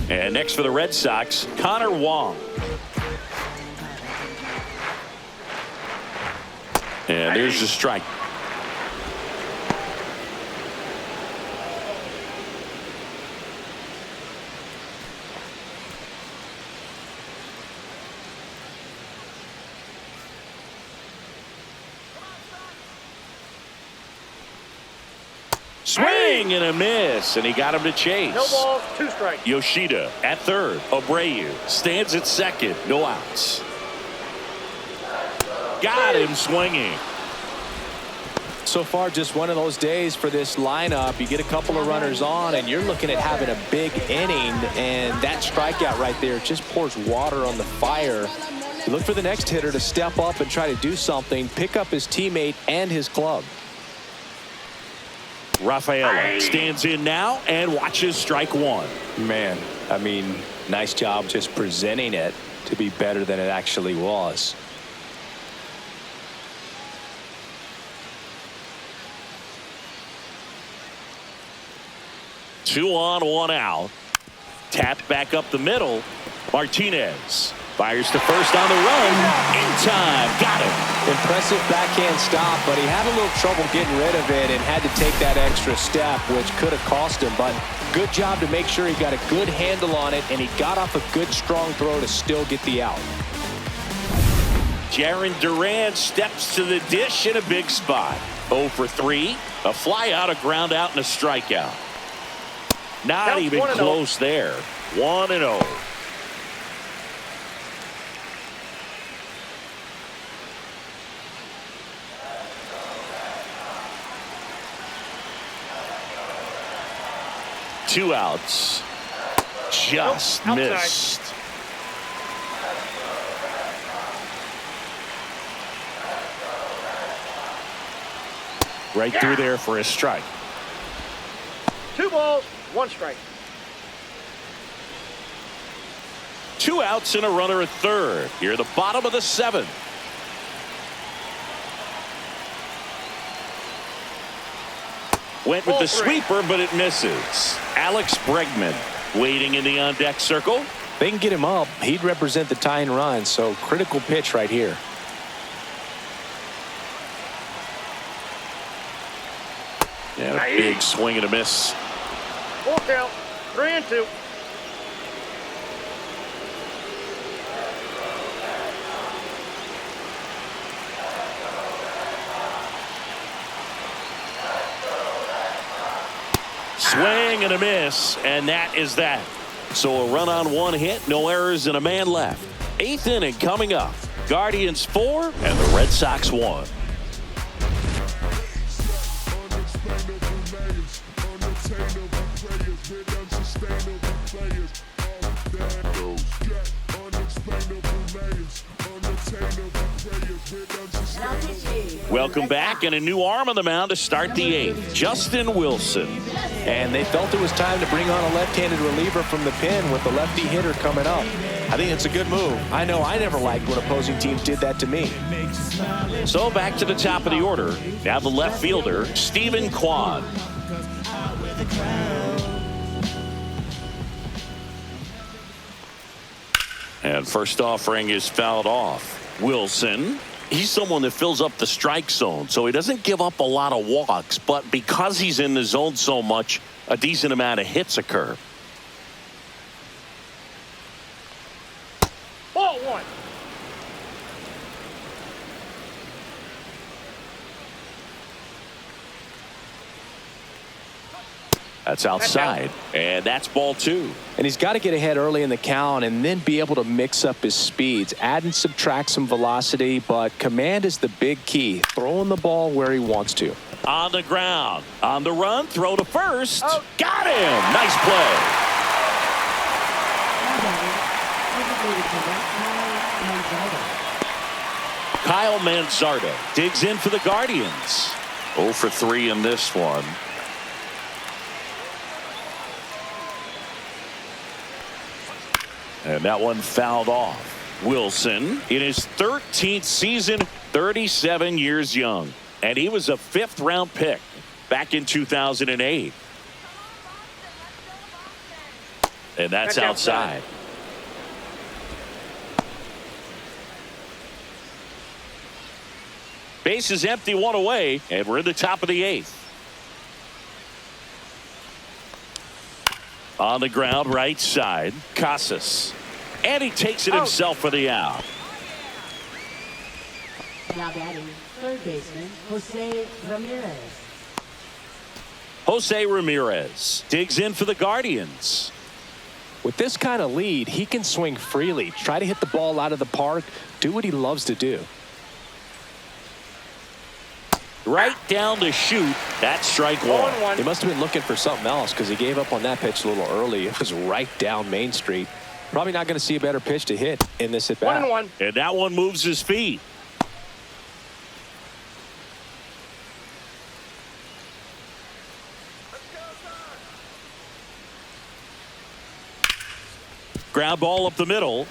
And next for the Red Sox, Connor Wong. And there's the strike. Swing and a miss, and he got him to chase. No balls, 2 strikes. Yoshida at third. Abreu stands at second. No outs. Got him swinging. So far, just one of those days for this lineup. You get a couple of runners on, and you're looking at having a big inning, and that strikeout right there just pours water on the fire. You look for the next hitter to step up and try to do something, pick up his teammate and his club. Rafaela stands in now and watches strike one. Man, I mean, nice job just presenting it to be better than it actually was. Two on, one out. Tapped back up the middle. Martinez fires to first on the run. In time. Got him. Impressive backhand stop, but he had a little trouble getting rid of it and had to take that extra step, which could have cost him. But good job to make sure he got a good handle on it, and he got off a good, strong throw to still get the out. Jarren Duran steps to the dish in a big spot. 0 for 3. A fly out, a ground out, and a strikeout. Not Count even 1-0. close there. 1-0. Two outs. Just Nope, outside. missed. Right through there for a strike. 2 balls, 1 strike. 2 outs and a runner at third. Here at the bottom of the 7th. Went with the sweeper, but it misses. Alex Bregman waiting in the on-deck circle. They can get him up. He'd represent the tying run, so critical pitch right here. And a big swing and a miss. Full count, 3-2. Swing and a miss, and that is that. So a run on 1 hit, no errors, and a man left. 8th inning coming up. Guardians 4 and the Red Sox 1. Welcome back, and a new arm on the mound to start the 8th. Justin Wilson. And they felt it was time to bring on a left-handed reliever from the pen with the lefty hitter coming up. I think it's a good move. I know I never liked when opposing teams did that to me. So back to the top of the order. Now the left fielder, Stephen Kwan. And first offering is fouled off. Wilson, he's someone that fills up the strike zone, so he doesn't give up a lot of walks, but because he's in the zone so much, a decent amount of hits occur. Ball one. That's outside, and that's ball two. And he's got to get ahead early in the count and then be able to mix up his speeds, add and subtract some velocity, but command is the big key. Throwing the ball where he wants to. On the ground, on the run, throw to first. Oh. Got him. Nice play. Kyle Manzardo digs in for the Guardians. 0 for 3 in this one. And that one fouled off. Wilson in his 13th season, 37 years young. And he was a 5th round pick back in 2008. And that's outside. Base is empty, one away, and we're in the top of the 8th. On the ground, right side, Casas. And he takes it himself for the out. Now batting, third baseman, Jose Ramirez. Jose Ramirez digs in for the Guardians. With this kind of lead, he can swing freely, try to hit the ball out of the park, do what he loves to do. Right down the chute. That's strike one. He must have been looking for something else because he gave up on that pitch a little early. It was right down Main Street. Probably not going to see a better pitch to hit in this at bat. 1-1. And that one moves his feet. Ground ball up the middle.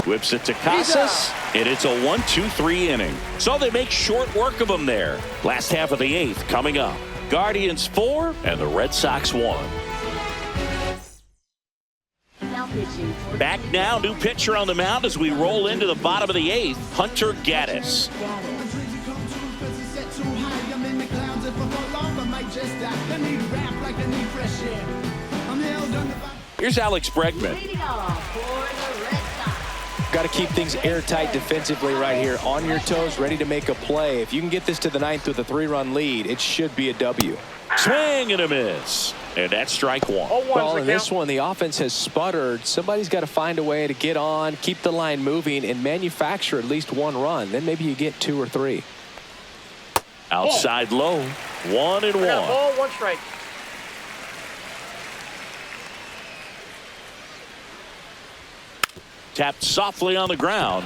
Whips it to Casas, and it's a 1-2-3 inning. So they make short work of him there. Last half of the 8th coming up. Guardians 4 and the Red Sox 1. Now pitching for Back now, new pitcher on the mound as we roll into the bottom of the 8th. Hunter Gaddis. Here's Alex Bregman. leading off for the Red Sox. Got to keep things airtight defensively right here. On your toes, ready to make a play. If you can get this to the 9th with a 3-run lead, it should be a W. Swing and a miss. And that's strike one. Well, in this one, the offense has sputtered. Somebody's got to find a way to get on, keep the line moving, and manufacture at least 1 run. Then maybe you get 2 or 3. Outside low. 1-1. Ball, 1 strike. Tapped softly on the ground.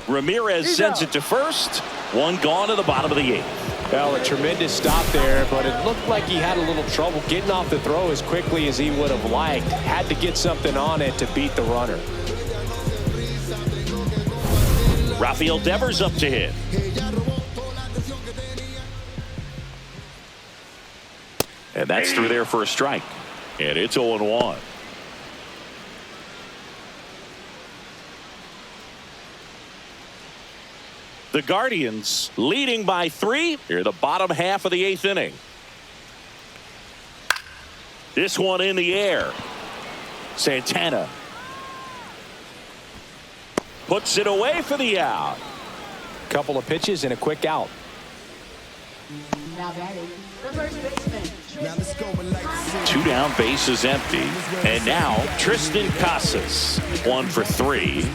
Ramirez sends it to first. 1 gone to the bottom of the 8th. Well, a tremendous stop there, but it looked like he had a little trouble getting off the throw as quickly as he would have liked. Had to get something on it to beat the runner. Rafael Devers up to hit. And that's through there for a strike. And it's 0-1. The Guardians leading by 3 here the bottom half of the 8th inning. This one in the air. Santana puts it away for the out. Couple of pitches and a quick out. Now batting, the first baseman. Now let's go and like 2 down, bases empty. And now Tristan Casas. 1 for 3.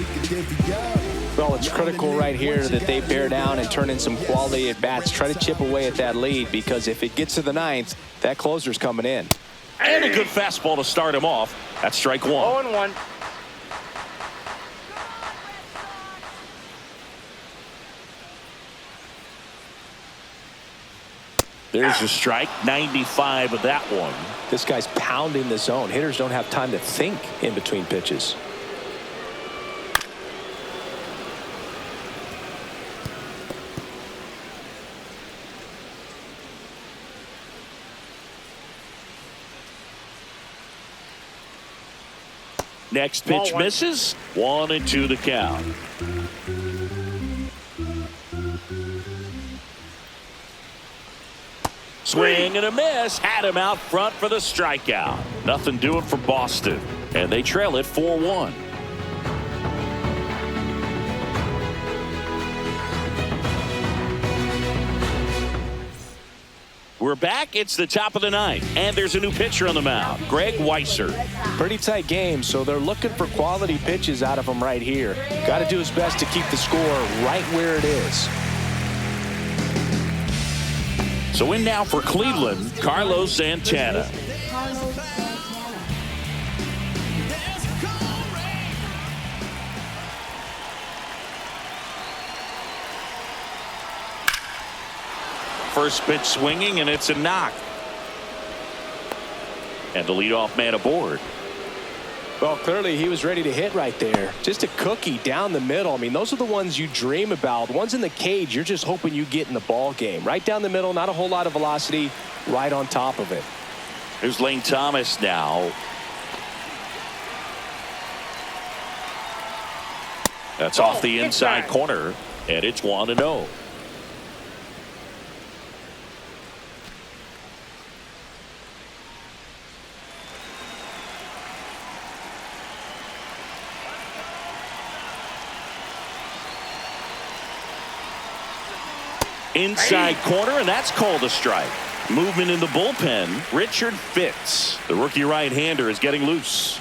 Well, it's critical right here that they bear down and turn in some quality at bats. Try to chip away at that lead, because if it gets to the 9th, that closer's coming in. And a good fastball to start him off. That's strike 1. 0-1. There's a strike. 95 of that one. This guy's pounding the zone. Hitters don't have time to think in between pitches. Next pitch misses. 1-2 the count. Swing and a miss. Had him out front for the strikeout. Nothing doing for Boston. And they trail it 4-1. We're back. It's the top of the ninth, and there's a new pitcher on the mound, Greg Weisser. Pretty tight game, so they're looking for quality pitches out of him right here. Got to do his best to keep the score right where it is. So in now for Cleveland, Carlos Santana. Carlos Santana. First pitch swinging, and it's a knock. And the leadoff man aboard. Well, clearly he was ready to hit right there. Just a cookie down the middle. I mean, those are the ones you dream about. Ones in the cage, you're just hoping you get in the ball game. Right down the middle, not a whole lot of velocity, right on top of it. Here's Lane Thomas now. That's off the inside corner, and it's 1-0. Inside corner, and that's called a strike. Movement in the bullpen. Richard Fitz, the rookie right-hander, is getting loose.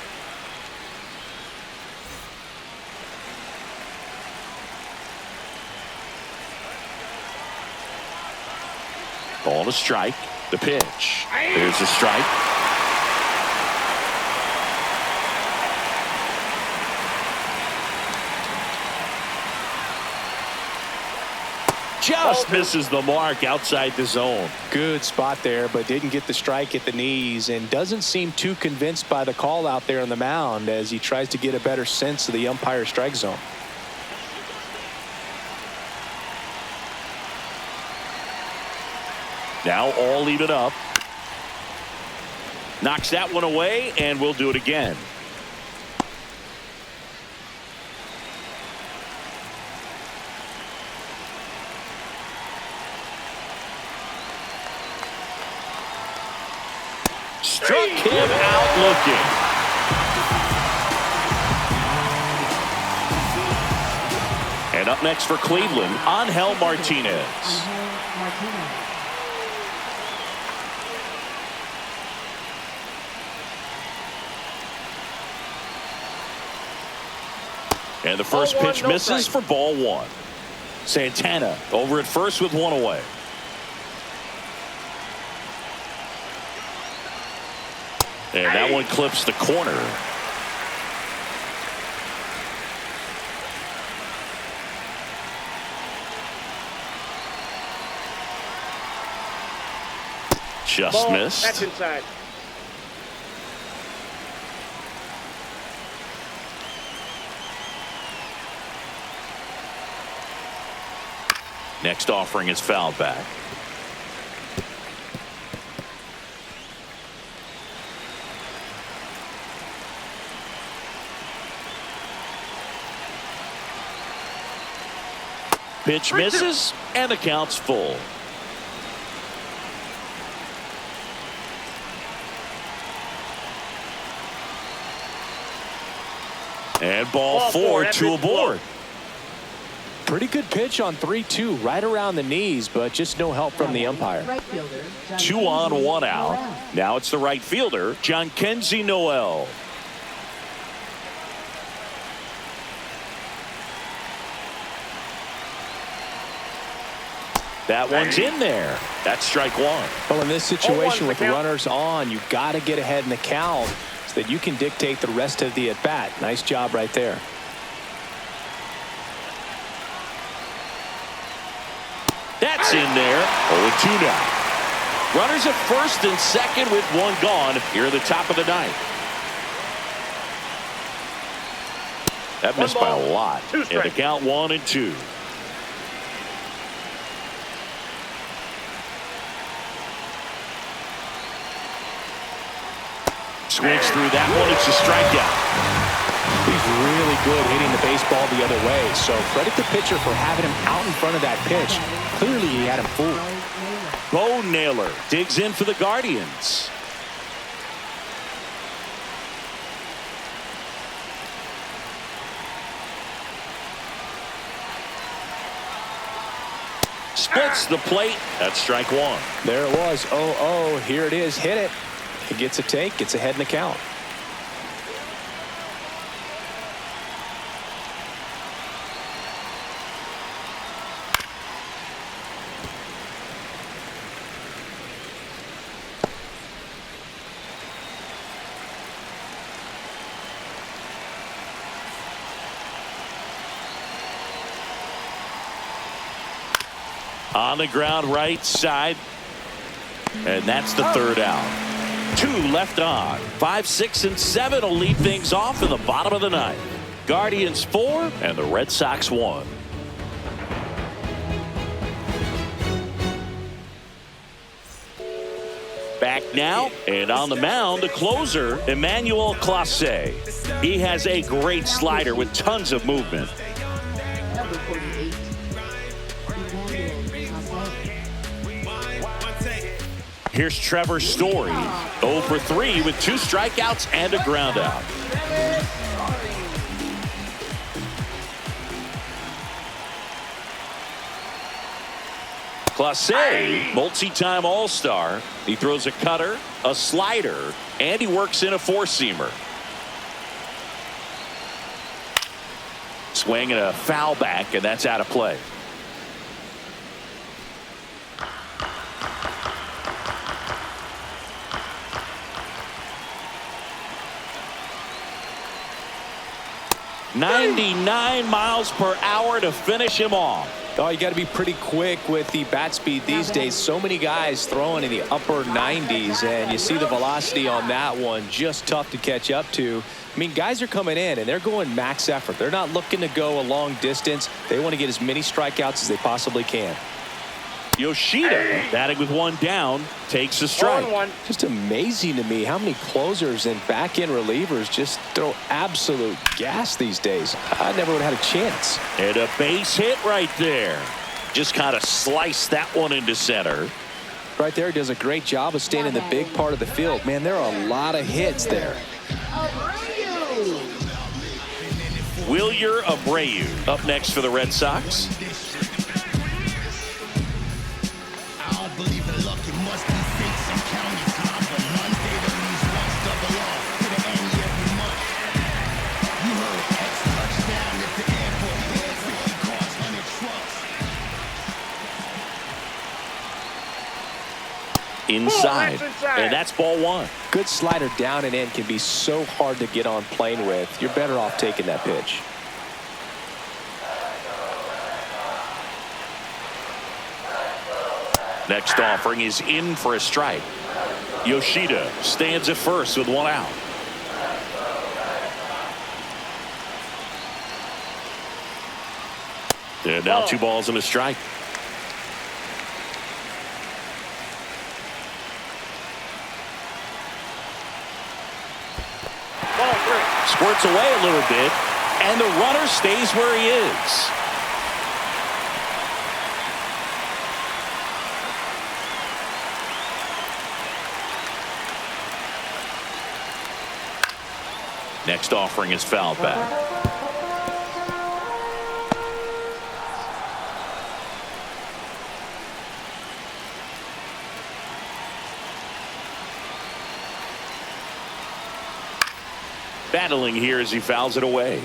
Ball a strike. The pitch. There's a strike. Just misses the mark outside the zone. Good spot there, but didn't get the strike at the knees and doesn't seem too convinced by the call out there on the mound as he tries to get a better sense of the umpire's strike zone. Now all even up. Knocks that one away, and we'll do it again. Struck him out looking. And up next for Cleveland, Angel Martinez. Angel Martinez. And the first Ball one, pitch no misses strike. for ball one. Santana over at first with one away. And that one clips the corner. Just Ball. missed. That's inside. Next offering is fouled back. Pitch misses, and the count's full. And ball four, two aboard. Pretty good pitch on 3-2, right around the knees, but just no help from the umpire. Right fielder, John 2 on, Kenzie 1 out. Noel. Now it's the right fielder, John Kenzie Noel. That one's in there. That's strike one. Well, in this situation 0-1 with the count. runners on, you've got to get ahead in the count so that you can dictate the rest of the at-bat. Nice job right there. That's in there. 0-2 now. Runners at first and second with one gone here at the top of the ninth. That One missed by ball, a lot. two And the strikes. count 1-2. Swings through that one. It's a strikeout. really good hitting the baseball the other way. So credit the pitcher for having him out in front of that pitch. Clearly he had him fooled. Bo Naylor digs in for the Guardians. Splits the plate. That's strike one. There it was. 0-0. Here it is. Hit it. He gets a take. Gets ahead in the count. On the ground right side. And that's the third out. 2 left on. 5, 6, and 7 will lead things off in the bottom of the ninth. Guardians 4 and the Red Sox 1. Back now and on the mound, the closer, Emmanuel Clase. He has a great slider with tons of movement. Number 48. Here's Trevor Story, 0 for 3 with 2 strikeouts and a ground out. Clase, multi-time All-Star. He throws a cutter, a slider, and he works in a four-seamer. Swing and a foul back, and that's out of play. .99 miles per hour to finish him off. Oh, you got to be pretty quick with the bat speed these days. So many guys throwing in the upper 90s, and you see the velocity on that one. Just tough to catch up to. I mean, guys are coming in, and they're going max effort. They're not looking to go a long distance. They want to get as many strikeouts as they possibly can. Yoshida, batting with 1 down, takes a strike. 1-1. Just amazing to me how many closers and back-end relievers just throw absolute gas these days. I never would have had a chance. And a base hit right there. Just kind of sliced that one into center. Right there, does a great job of staying in the big part of the field. Man, there are a lot of hits there. Wilyer Abreu up next for the Red Sox. Inside, and that's ball 1. Good slider down and in can be so hard to get on plane with. You're better off taking that pitch. Next offering is in for a strike. Yoshida stands at first with 1 out. And now 2 balls and a strike. Squirts away a little bit, and the runner stays where he is. Next offering is fouled back. Battling here as he fouls it away.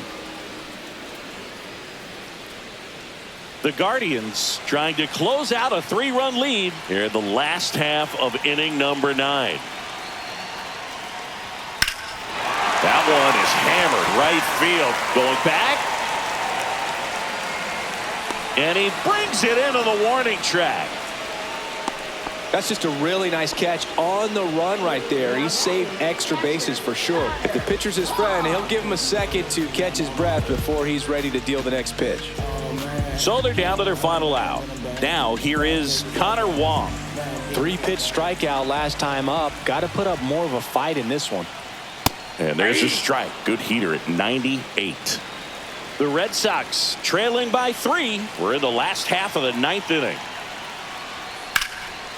The Guardians trying to close out a 3-run lead here in the last half of inning number 9. That one is hammered right field. Going back. And he brings it into the warning track. That's just a really nice catch on the run right there. He saved extra bases for sure. If the pitcher's his friend, he'll give him a second to catch his breath before he's ready to deal the next pitch. So they're down to their final out. Now here is Connor Wong. 3-pitch strikeout last time up. Got to put up more of a fight in this one. And there's a strike. Good heater at 98. The Red Sox trailing by 3. We're in the last half of the 9th inning.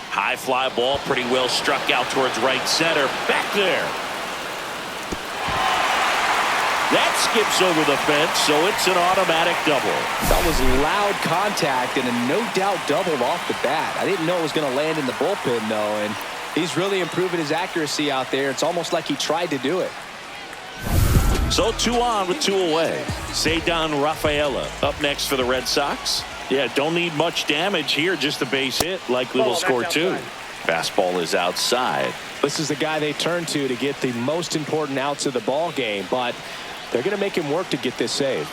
High fly ball, pretty well struck out towards right center. Back there. That skips over the fence, so it's an automatic double. That was loud contact and a no-doubt double off the bat. I didn't know it was going to land in the bullpen, though, and he's really improving his accuracy out there. It's almost like he tried to do it. So 2 on with 2 away. Ceddanne Rafaela up next for the Red Sox. Yeah, don't need much damage here, just a base hit. Likely will score 2. Fastball is outside. This is the guy they turn to get the most important outs of the ball game, but they're going to make him work to get this save.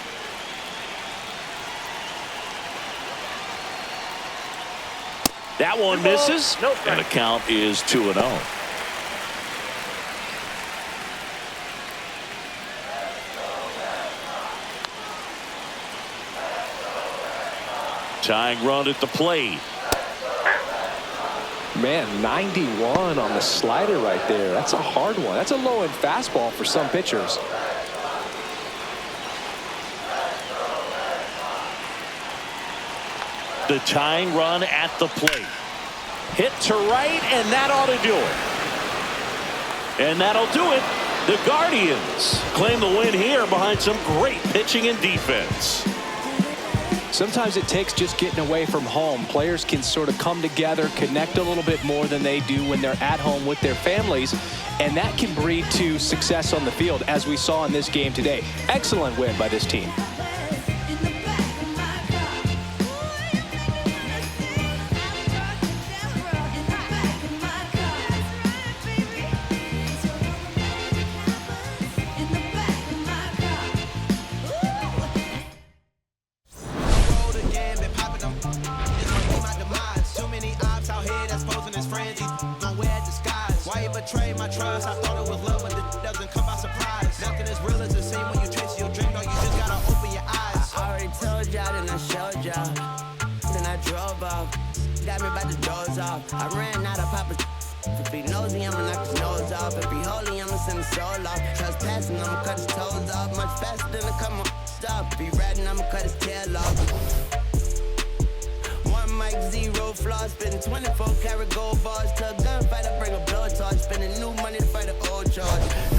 That one misses, and the count is 2-0. Tying run at the plate. Man, 91 on the slider right there. That's a hard one. That's a low-end fastball for some pitchers. The tying run at the plate. Hit to right, and that ought to do it. And that'll do it. The Guardians claim the win here behind some great pitching and defense. Sometimes it takes just getting away from home. Players can sort of come together, connect a little bit more than they do when they're at home with their families, and that can breed to success on the field, as we saw in this game today. Excellent win by this team. Betray my trust. I thought it was love, but it doesn't come by surprise. Nothing as real as it seems when you chase your dream. No, you just gotta open your eyes. I already told y'all, then I showed y'all. Then I drove off. Got me by the doors off. I ran out of Papa. If he nosy, I'ma knock his nose off. If he holy, I'ma send his soul off. Trespassing, I'ma cut his toes off. Much faster than a come on. Stop. If he ratting, I'ma cut his tail off. One mic, 0 flaws, spitting 24 karat gold bars to a gunfighter, bring a blowtorch, spending new money to fight an old charge.